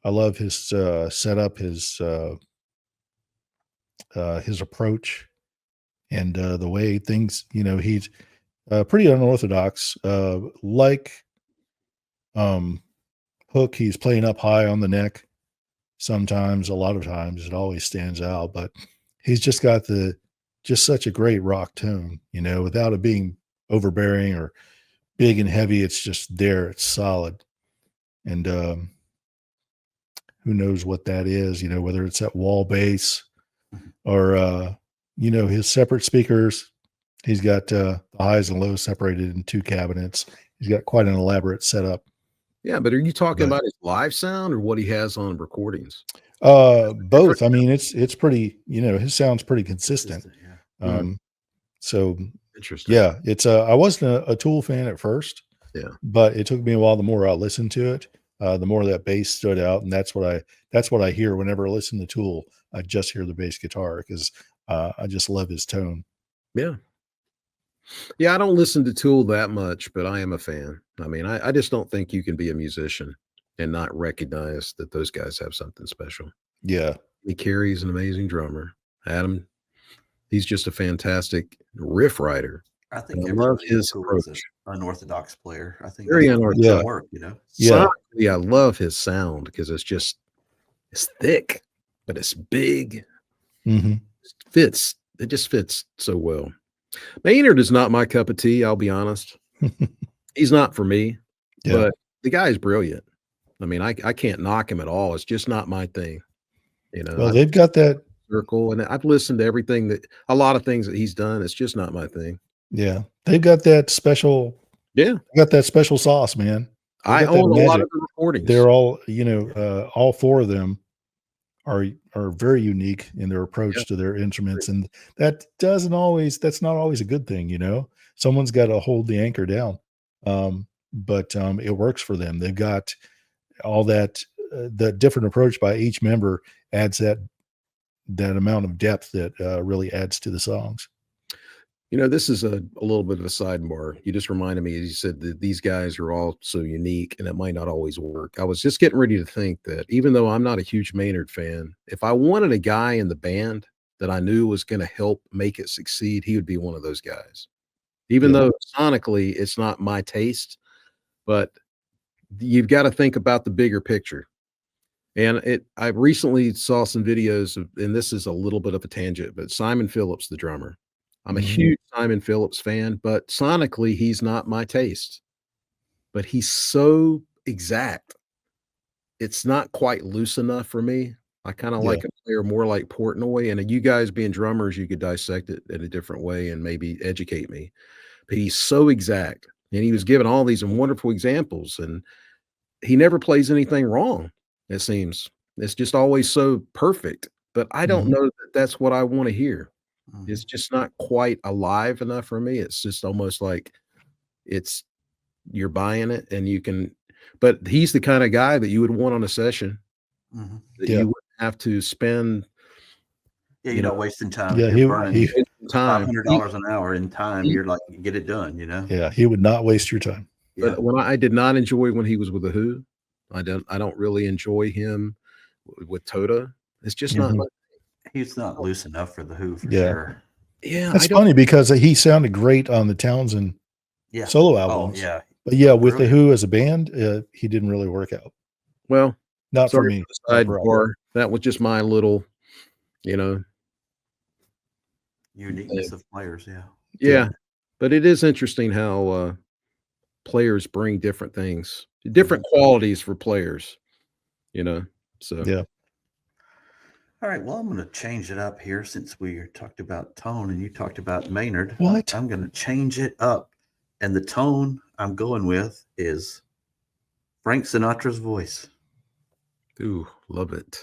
love his setup, his approach, and the way things. He's pretty unorthodox, like hook he's playing up high on the neck. Sometimes, a lot of times, it always stands out. But he's just got just such a great rock tone, without it being overbearing or big and heavy. It's just there. It's solid. And who knows what that is, whether it's that wall bass or, his separate speakers. He's got the highs and lows separated in 2 cabinets. He's got quite an elaborate setup. Yeah, but are you talking But about his live sound or what he has on recordings? both. I mean, it's pretty, his sound's pretty consistent. Yeah. So Interesting. yeah, it's I wasn't a Tool fan at first. Yeah. But it took me a while. The more I listened to it, the more that bass stood out, and that's what I hear whenever I listen to Tool. I just hear the bass guitar because I just love his tone. Yeah. Yeah, I don't listen to Tool that much, but I am a fan. I mean, I just don't think you can be a musician and not recognize that those guys have something special. Yeah, He carries an amazing drummer. Adam, he's just a fantastic riff writer. I think I love everybody his Tool is an approach. unorthodox player. I think Very that's what makes unorthodox. it work, yeah, Sonically, I love his sound because it's thick, but it's big. hmm It just fits so well. Maynard is not my cup of tea, I'll be honest. He's not for me, yeah, but the guy is brilliant. I mean, I can't knock him at all. It's just not my thing. Well, I've they've got that. circle and I've listened to a lot of things that he's done. It's just not my thing. Yeah, they've got that special. Yeah. Got that special sauce, man. They I got that own a lot magic. of the recordings. They're all, all 4 of them are very unique in their approach to their instruments, and that's not always a good thing. Someone's got to hold the anchor down, but it works for them. They've got all that the different approach by each member adds that amount of depth that really adds to the songs. This is a little bit of a sidebar. You just reminded me, you said that these guys are all so unique and it might not always work. I was just getting ready to think that even though I'm not a huge Maynard fan, if I wanted a guy in the band that I knew was going to help make it succeed, he would be one of those guys. Even though sonically it's not my taste, but you've got to think about the bigger picture. And I recently saw some videos and this is a little bit of a tangent, but Simon Phillips, the drummer. I'm a huge Simon Phillips fan, but sonically, he's not my taste. But he's so exact. It's not quite loose enough for me. I kind of like a player more like Portnoy, and you guys being drummers, you could dissect it in a different way and maybe educate me. But he's so exact, and he was given all these wonderful examples, and he never plays anything wrong, it seems. It's just always so perfect, but I don't know that that's what I want to hear. It's just not quite alive enough for me. It's just almost like you're buying it and you can, but he's the kind of guy that you would want on a session that you wouldn't have to spend. Yeah, you're not wasting time. Yeah, You're burning time. $500 an hour in time. You're like, get it done, Yeah, he would not waste your time. Yeah. But I did not enjoy when he was with the Who. I don't really enjoy him with Tota. It's just not like, he's not loose enough for the Who for Yeah. sure. yeah. That's funny because he sounded great on the Townsend Yeah. solo Oh, albums. yeah. But yeah, with the Brilliant. Who as a band, he didn't really work out. Well, Not for sorry me. for the sidebar. That was just my little, Uniqueness of players. Yeah. yeah. But it is interesting how players bring different things, different qualities for players, so. Yeah. All right. Well, I'm going to change it up here since we talked about tone and you talked about Maynard. What? I'm going to change it up. And the tone I'm going with is Frank Sinatra's voice. Ooh, love it.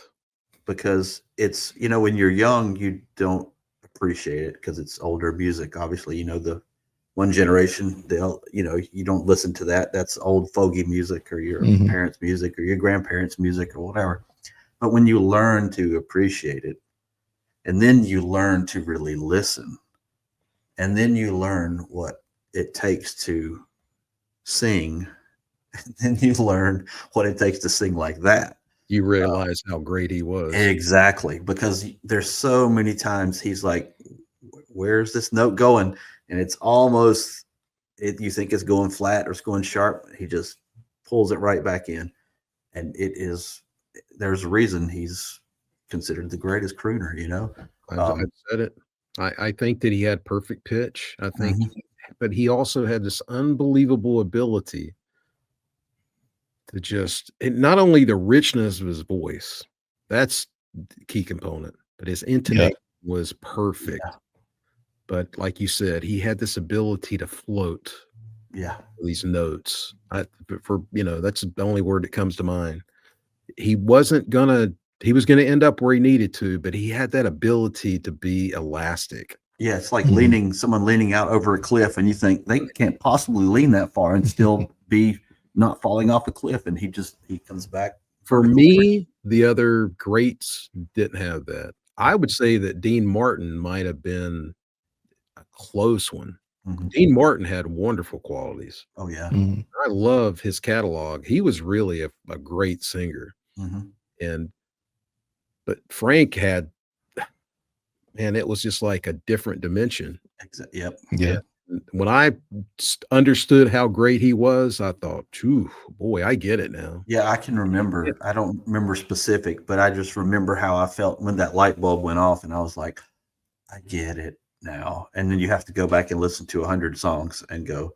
Because it's, when you're young, you don't appreciate it because it's older music. Obviously, the one generation, you don't listen to that. That's old fogey music or your parents' music or your grandparents' music or whatever. But when you learn to appreciate it, and then you learn to really listen, and then you learn what it takes to sing, and then you learn what it takes to sing like that. You realize how great he was. Exactly. Because there's so many times he's like, where's this note going? And it's almost, you think it's going flat or it's going sharp. He just pulls it right back in. and there's a reason he's considered the greatest crooner, you know. I've said it. I think that he had perfect pitch. I think, Mhm. but he also had this unbelievable ability to just, and not only the richness of his voice, that's the key component, but his Yeah. intonation was perfect. Yeah. But like you said, he had this ability to float Yeah. these notes. That's the only word that comes to mind. He was gonna end up where he needed to, but he had that ability to be elastic. Yeah, it's like Mhm. someone leaning out over a cliff, and you think they can't possibly lean that far and still be not falling off a cliff, and he comes back For vertical. me, the other greats didn't have that. I would say that Dean Martin might have been a close one. Mhm. Dean Martin had wonderful qualities. Oh yeah. Mhm. I love his catalog. He was really a great singer. Mhm. But Frank had, man, it was just like a different dimension. Yep. Yeah. And when I understood how great he was, I thought, "Phew, boy, I get it now." Yeah, I can remember. I don't remember specific, but I just remember how I felt when that light bulb went off, and I was like, I get it now. And then you have to go back and listen to 100 songs and go,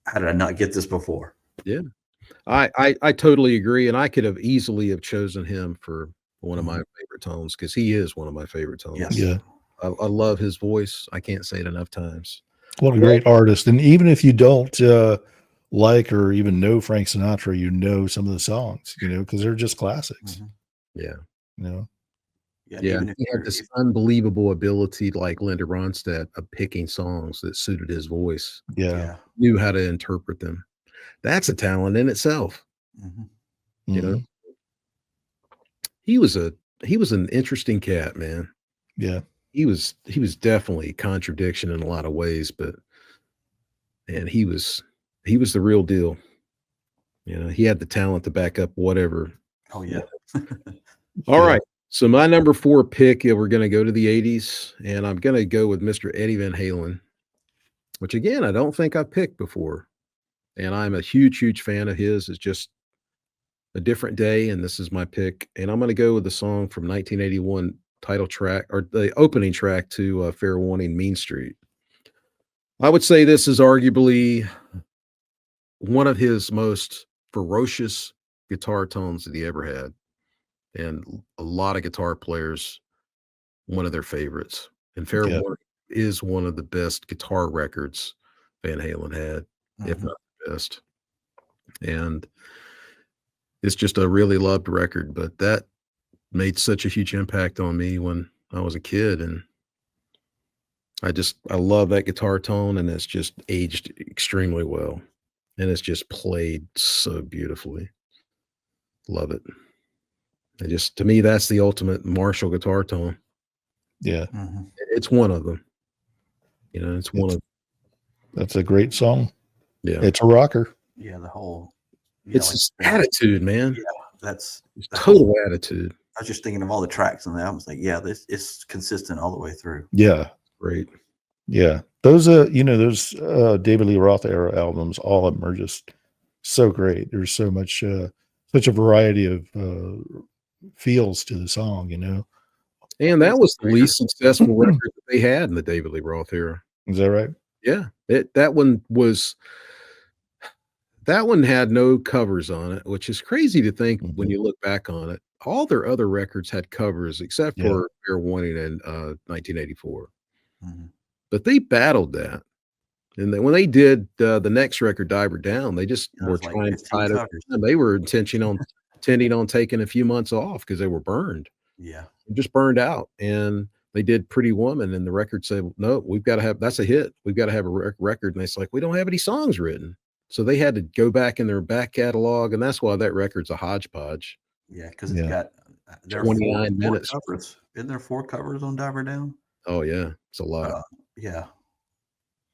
how did I not get this before? Yeah. I totally agree, and I could have easily have chosen him for one of my favorite tones, because he is one of my favorite tones. Yes. Yeah. I love his voice. I can't say it enough times. What a Well, great artist. And even if you don't like or even know Frank Sinatra, you know some of the songs, because they're just classics, Mhm. yeah. you know. Yeah. Yeah, Even if he had you're, this unbelievable ability, like Linda Ronstadt, of picking songs that suited his voice, Yeah. yeah. knew how to interpret them. That's a talent in itself, Mhm. you know? Mhm. He was an interesting cat, man. Yeah. He was definitely a contradiction in a lot of ways, but man, he was the real deal. He had the talent to back up whatever. Oh yeah. All Yeah. right. So my number 4 pick, we're gonna go to the '80s, and I'm gonna go with Mr. Eddie Van Halen, which again, I don't think I picked before. And I'm a huge, huge fan of his. It's just a different day, and this is my pick. And I'm gonna go with the song from 1981, title track, or the opening track to Fair Warning, Mean Street. I would say this is arguably one of his most ferocious guitar tones that he ever had. And a lot of guitar players, one of their favorites. And Fair Yeah. Warning is one of the best guitar records Van Halen had, if Mhm. not the best. And it's just a really loved record, but that made such a huge impact on me when I was a kid. And I love that guitar tone, and it's just aged extremely well. And it's just played so beautifully. Love it. To me, that's the ultimate Marshall guitar tone. Yeah. Mhm. It's one of them. It's one It's of, That's a great song. yeah. It's a rocker. Yeah. The whole, yeah, It's like this you said, attitude, man. yeah, that's It's the whole, total attitude. I was just thinking of all the tracks on the album. It's like, yeah, this is consistent all the way through. Yeah. Great. Yeah. Those those David Lee Roth era albums, all of them are just so great. There's so much such a variety of feels to the song. And that Always was the greater. least successful record that they had in the David Lee Roth era. Is that right? Yeah. That one had no covers on it, which is crazy to think when Mhm. you look back on it. All their other records had covers except Yeah. for Fair Warning in 1984. Mhm. But they battled that. And then when they did the next record, Diver Down, they just That were was like trying to 15 tide it. covers. They were intending on taking a few months off because they were burned. Yeah. Just burned out. And they did Pretty Woman, and the record said, "No, we've got to have that's a hit. We've got to have a record." And it's like, we don't have any songs written. So they had to go back in their back catalog, and that's why that record's a hodgepodge. Yeah. Because it's Yeah. got, there are 29 four minutes. covers. Isn't there 4 covers on Diver Down? Oh yeah, it's a lot. Yeah.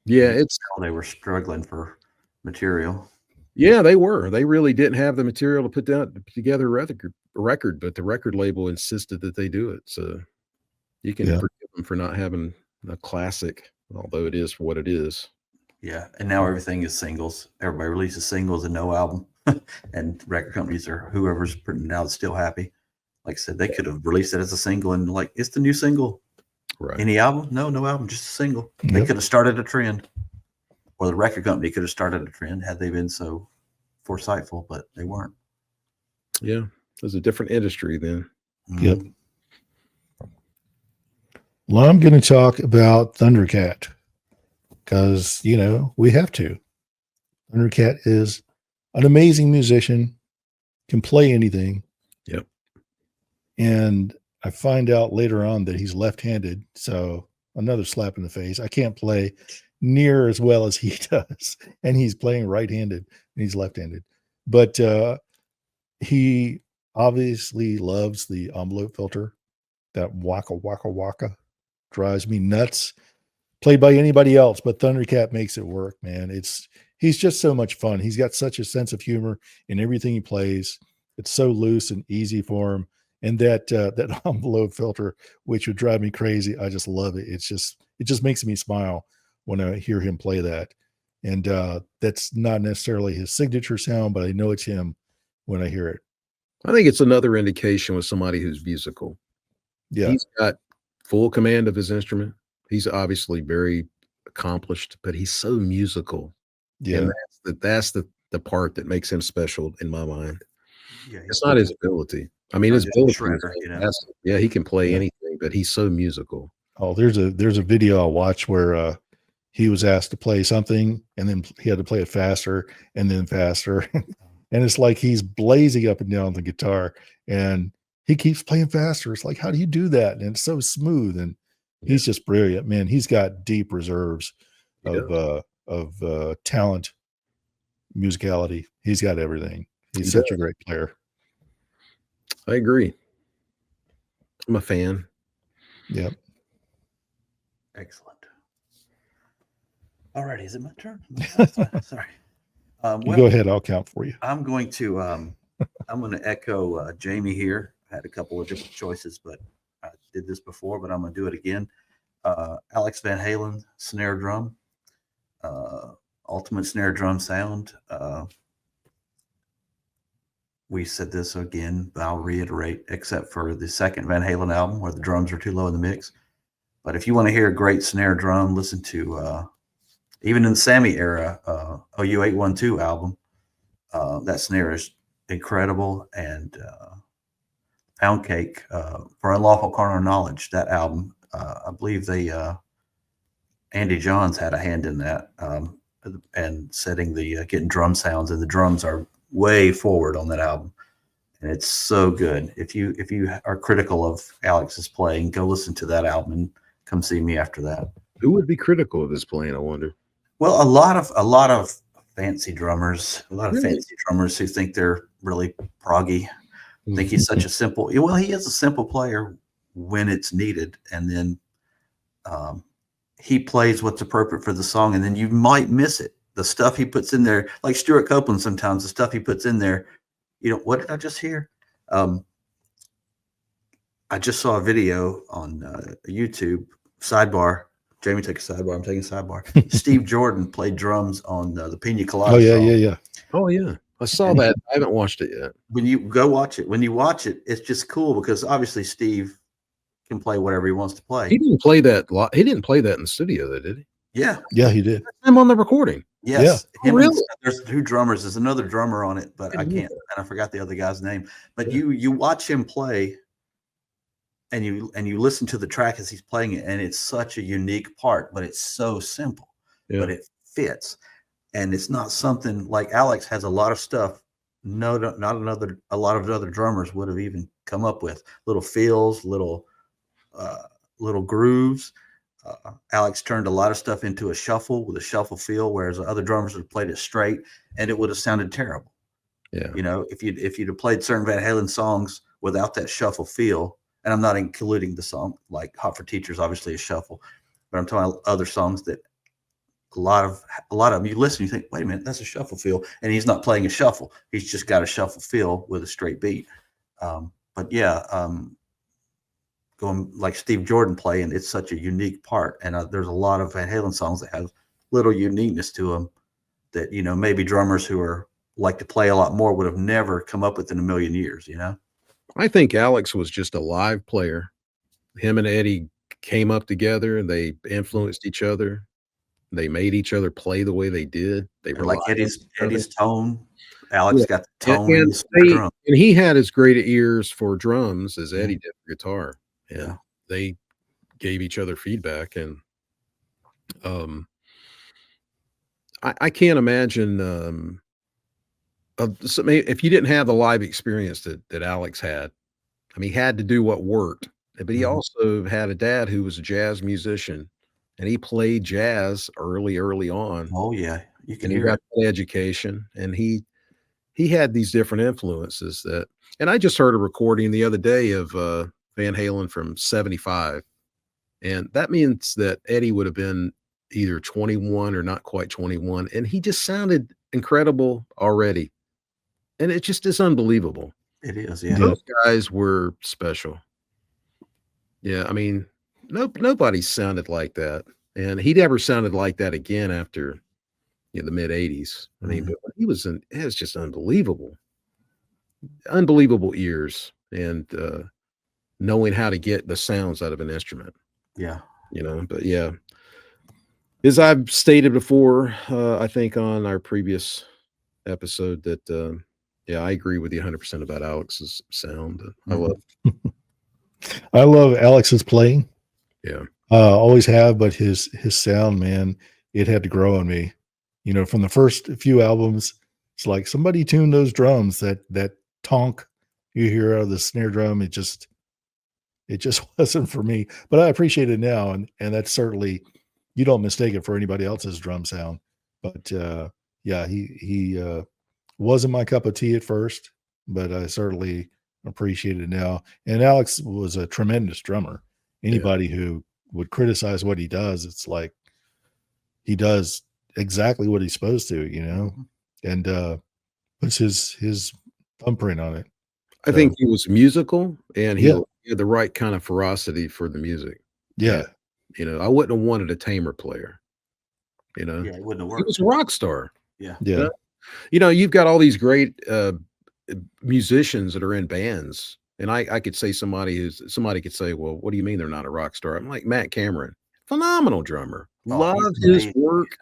Yeah, You could it's tell they were struggling for material. yeah, they were. They really didn't have the material to put together a record, but the record label insisted that they do it. So you can Yeah. forgive them for not having a classic, although it is for what it is. Yeah. And now everything is singles. Everybody releases singles and no album. and record companies or whoever's putting it out is still happy. Like I said, they could have released it as a single and like, it's the new single. Right. Any album? No album, just a single. They Yep. could have started a trend, or the record company could have started a trend had they been so foresightful, but they weren't. Yeah. It was a different industry then. Yep. Well, I'm going to talk about Thundercat because, you know, we have to. Thundercat is an amazing musician, can play anything. Yep. And I find out later on that he's left-handed. So another slap in the face. I can't play near as well as he does. And he's playing right-handed and he's left-handed. But he obviously loves the envelope filter. That waka, waka, waka drives me nuts. Played by anybody else, but Thundercat makes it work, man. He's just so much fun. He's got such a sense of humor in everything he plays. It's so loose and easy for him. And that envelope filter, which would drive me crazy, I just love it. It just makes me smile when I hear him play that. And that's not necessarily his signature sound, but I know it's him when I hear it. I think it's another indication with somebody who's musical. Yeah. He's got full command of his instrument. He's obviously very accomplished, but he's so musical. Yeah. And that's the part that makes him special in my mind. Yeah, It's not his ability. I mean, his just a ability shredder, is you know? fantastic. Yeah, he can play Yeah. anything, but he's so musical. Oh, there's a video I watched where he was asked to play something and then he had to play it faster and then faster. And it's like he's blazing up and down the guitar and he keeps playing faster. It's like, how do you do that? And it's so smooth. And he's just brilliant, man. He's got deep reserves of talent, musicality. He's got everything. He's such a great player. I agree. I'm a fan. Yep. Excellent. All righty, is it my turn? Sorry. You go ahead. I'll count for you. I'm going to echo Jamie here. I had a couple of different choices, but I did this before, but I'm going to do it again. Alex Van Halen snare drum, ultimate snare drum sound. We said this again, but I'll reiterate, except for the second Van Halen album where the drums are too low in the mix. But if you want to hear a great snare drum, listen to even in the Sammy era, OU 812 album. That snare is incredible. And Pound Cake for Unlawful Carnal Knowledge, that album, I believe Andy Johns had a hand in that and setting the getting drum sounds, and the drums are way forward on that album, and it's so good. If you are critical of Alex's playing, go listen to that album and come see me after that. Who would be critical of his playing, I wonder? Well, a lot of fancy drummers, Really? fancy drummers who think they're really proggy, think he's such a simple. Well, he is a simple player when it's needed, and then he plays what's appropriate for the song, and then you might miss it. The stuff he puts in there, like Stuart Copeland, sometimes the stuff he puts in there, what did I just hear? I just saw a video on YouTube, sidebar. Jamie, take a sidebar. I'm taking a sidebar. Steve Jordan played drums on the Pina Colada song. Yeah. Oh, yeah. I saw that. I haven't watched it yet. When you go watch it, when you watch it, it's just cool because obviously Steve can play whatever he wants to play. He didn't play that. He didn't play that in the studio, though, did he? Yeah. Yeah, he did. I'm on the recording. Yes. Yeah. Oh, really? There's two drummers. There's another drummer on it, but I can't, and I forgot the other guy's name. But you watch him play and you listen to the track as he's playing it, and it's such a unique part, but it's so simple, but it fits. And it's not something like Alex has a lot of stuff. No, not a lot of other drummers would have even come up with little fills, little grooves. Alex turned a lot of stuff into a shuffle with a shuffle feel, whereas other drummers would have played it straight and it would have sounded terrible. Yeah. If you'd have played certain Van Halen songs without that shuffle feel, and I'm not including the song like Hot for Teachers, obviously a shuffle, but I'm talking about other songs that a lot of them you listen, you think, wait a minute, that's a shuffle feel, and he's not playing a shuffle. He's just got a shuffle feel with a straight beat. Going like Steve Jordan playing, it's such a unique part, and there's a lot of Van Halen songs that have little uniqueness to them that maybe drummers who are like to play a lot more would have never come up with in a million years, you know? I think Alex was just a live player. Him and Eddie came up together, they influenced each other, they made each other play the way they did, they And like relied on each other. Eddie's tone, Alex Yeah, got the and tone in and the snare drum. he had as great ears for drums as Eddie did for guitar, and Yeah. they gave each other feedback, and, um, I can't imagine, so if you didn't have the live experience that Alex had. I mean, he had to do what worked, but he Mhm. also had a dad who was a jazz musician, and he played jazz early on, Oh, yeah. You can and he hear got it. that education, and he had these different influences that, and I just heard a recording the other day of, Van Halen from '75, and that means that Eddie would have been either 21 or not quite 21, and he just sounded incredible already, and it just is unbelievable. It is, yeah. Yeah. Those guys were special. Yeah, I mean, nobody sounded like that, and he never sounded like that again after, the mid-80s. I mean, Mhm. but when he was in, it was just unbelievable. Unbelievable ears and, knowing how to get the sounds out of an instrument, Yeah. but yeah. As I've stated before, I think on our previous episode that, yeah, I agree with you 100% about Alex's sound. I love Mhm. I love Alex's playing. yeah. Always have, but his sound, man, it had to grow on me. From the first few albums, it's like somebody tuned those drums, that tonk you hear out of the snare drum. It just wasn't for me. But I appreciate it now, and that's certainly, you don't mistake it for anybody else's drum sound. But yeah, he wasn't my cup of tea at first, but I certainly appreciate it now. And Alex was a tremendous drummer. Yeah. Anybody who would criticize what he does, it's like he does exactly what he's supposed to, Mhm. and puts his thumbprint on it. I think So he was musical and he yeah, had the right kind of ferocity for the music. And, yeah, I wouldn't have wanted a tamer player, Yeah, it wouldn't have He was worked. a rock star, Yeah. you yeah, know? You've got all these great, musicians that are in bands, and I could say somebody could say, "Well, what do you mean they're not a rock star?" I'm like, Matt Cameron, phenomenal drummer, Oh, love he's his amazing. work.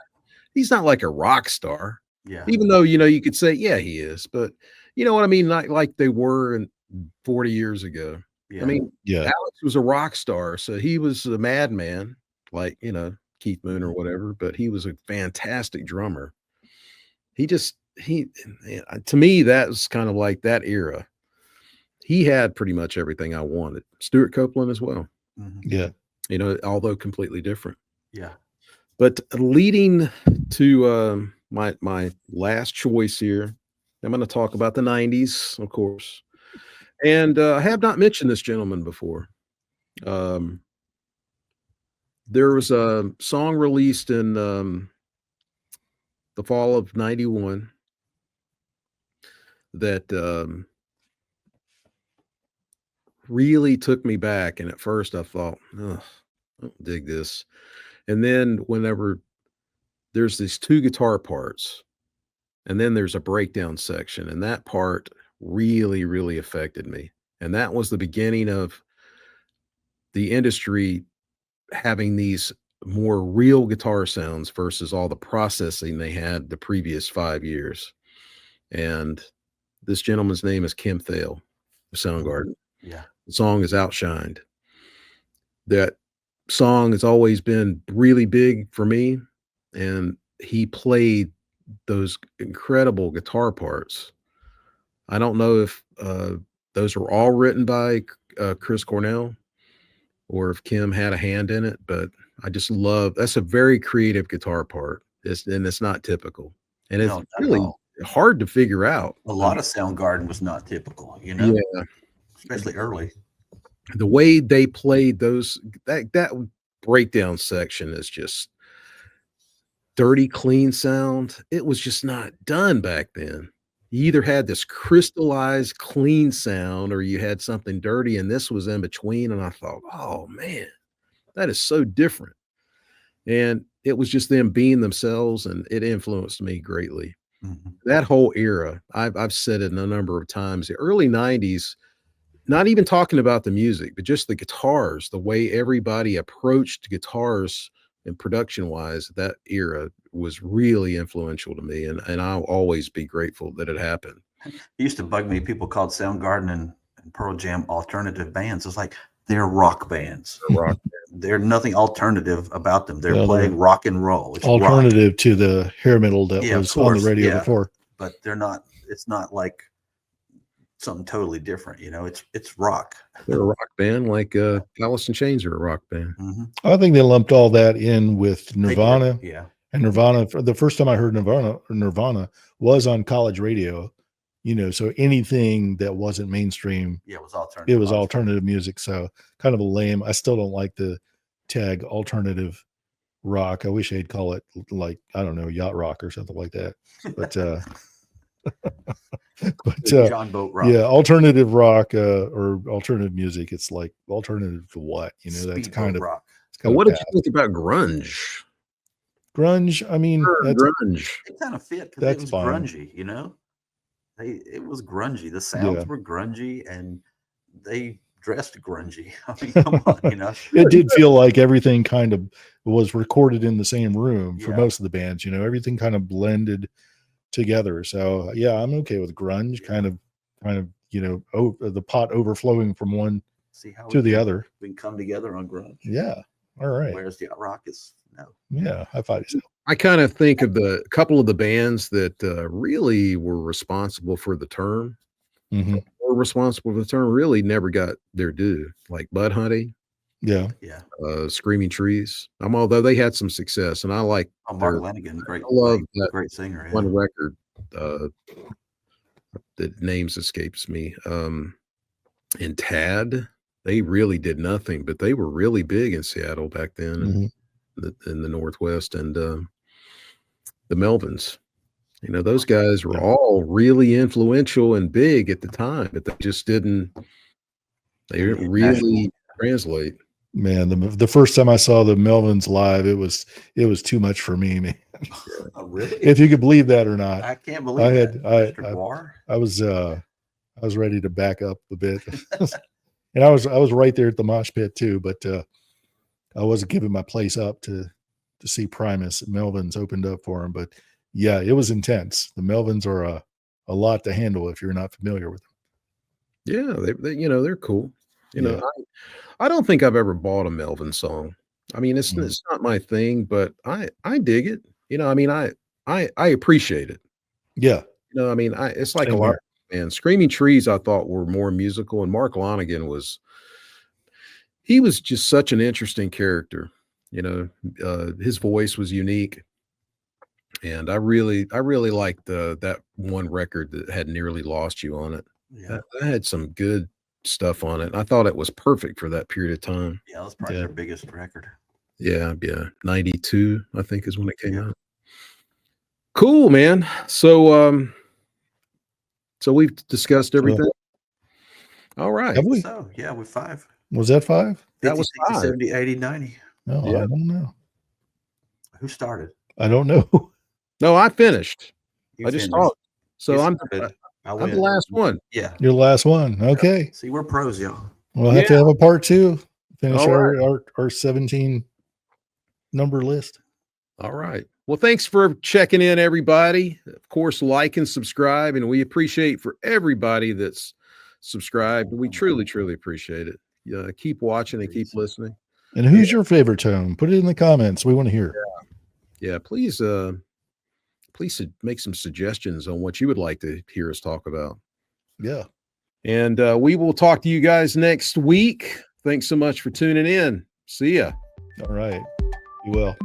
He's not like a rock star, Yeah. even though, you could say, "Yeah, he is," but you know what I mean? Not like they were in 40 years ago. I Yeah. mean, yeah, Alex was a rock star, so he was a madman, like, Keith Moon or Mhm. whatever, but he was a fantastic drummer. He just he yeah, to me, that was kind of like that era. He had pretty much everything I wanted. Stuart Copeland as well, Mhm. yeah. although completely different. Yeah. But leading to, my last choice here, I'm gonna talk about the '90s, of course, and, I have not mentioned this gentleman before. Um, there was a song released in, the fall of '91 that, really took me back, and at first I thought, "Ugh, I don't dig this," and then whenever there's these 2 guitar parts, and then there's a breakdown section, and that part really, really affected me, and that was the beginning of the industry having these more real guitar sounds versus all the processing they had the previous 5 years, and this gentleman's name is Kim Thale of Mhm. Soundgarden. Yeah. The song is "Outshined." That song has always been really big for me, and he played those incredible guitar parts. I don't know if, those were all written by, Chris Cornell or if Kim had a hand in it, but I just love that's a very creative guitar part. It's not typical, and it's No, not at really all. hard to figure out. A lot of Soundgarden was not typical, Yeah, especially early. the way they played that breakdown section is just dirty, clean sound. It was just not done back then. You either had this crystallized, clean sound or you had something dirty, and this was in between, and I thought, "Oh, man, that is so different." And it was just them being themselves, and it influenced me greatly. That whole era, I've said it a number of times. The early '90s, not even talking about the music, but just the guitars, the way everybody approached guitars and production wise, that era was really influential to me, and I'll always be grateful that it happened. It used to bug me. People called Soundgarden and Pearl Jam alternative bands. It's like they're rock bands. Rock. There's nothing alternative about them. They're Well, playing rock and roll. It's alternative rock. to the hair metal that Yeah, of was on course, the radio yeah. before. But they're not. It's not like something totally different. You know, it's rock. They're a rock band, like Alice in Chains are a rock band. I think they lumped all that in with Nirvana. Yeah. And Nirvana, for the first time I heard Nirvana was on college radio, you know, so anything that wasn't mainstream, Yeah, it was alternative. it was alternative music. So kind of a lame. I still don't like the tag alternative rock. I wish they'd call it like, I don't know, yacht rock or something like that. But John Boat rock. yeah, alternative rock or alternative music. It's like alternative to what? You know, that's kind of rock. And what did you think about grunge? Grunge. I mean, that's, Grunge. It kind of fit because That's it was fine. grungy, you know. It was grungy. The sounds were grungy, and they dressed grungy. I mean, come on, you know. it did feel like everything kind of was recorded in the same room for Yeah. most of the bands. You know, everything kind of blended together. So yeah, I'm okay with grunge. Kind of, you know, the pot overflowing from one See how to the other. we can come together on grunge. Yeah. All right. Whereas the rock is no. Yeah, high five yourself. I kind of think of the couple of the bands that really were responsible for the term, or responsible for the term, really never got their due, like Bud Hunting, Yeah. Yeah. Screaming Trees. Although they had some success, and I like Oh, Mark Lanigan, great, I love that great singer. Yeah. one record. The names escapes me. And Tad, they really did nothing, but they were really big in Seattle back then, in the Northwest, and the Melvins. You know, those guys were all really influential and big at the time, but they just didn't. They didn't really translate. Man, the first time I saw the Melvins live, it was too much for me, man. Oh, really? If you could believe that or not. I can't believe I was ready to back up a bit. And I was right there at the mosh pit too, but I wasn't giving my place up to see Primus. Melvins opened up for him, but yeah, it was intense. The Melvins are a lot to handle if you're not familiar with them. Yeah, they you know, they're cool. You know, I don't think I've ever bought a Melvin song. I mean, it's not my thing, but I dig it. You know, I mean, I appreciate it. Yeah. You know, I mean, it's like Same a lot. here. And Screaming Trees, I thought were more musical, and Mark Lanigan was just such an interesting character. You know, his voice was unique, and I really liked that one record that had Nearly Lost You on it. Yeah. That had some good stuff on it. I thought it was perfect for that period of time. Yeah, that's probably their biggest record. Yeah, 92, I think, is when it came out. Cool, man. So we've discussed everything. All right. Have we? So yeah, we're 5. Was that 5? That was 50, 5. 70, 80, 90. No, Yeah. I don't know. Who started? I don't know. No, I finished. You I just finished. talked. So You I'm started. I the win. last one. Yeah. You're the last one. Okay. See, we're pros, y'all. We'll have to have a part 2. Finish All right. our 17 number list. All right. Well, thanks for checking in, everybody. Of course, like and subscribe, and we appreciate for everybody that's subscribed. We truly, truly appreciate it. Keep watching and keep listening. And who's your favorite tone? Put it in the comments. We want to hear. Yeah, please make some suggestions on what you would like to hear us talk about. Yeah. And we will talk to you guys next week. Thanks so much for tuning in. See ya. All right. You will.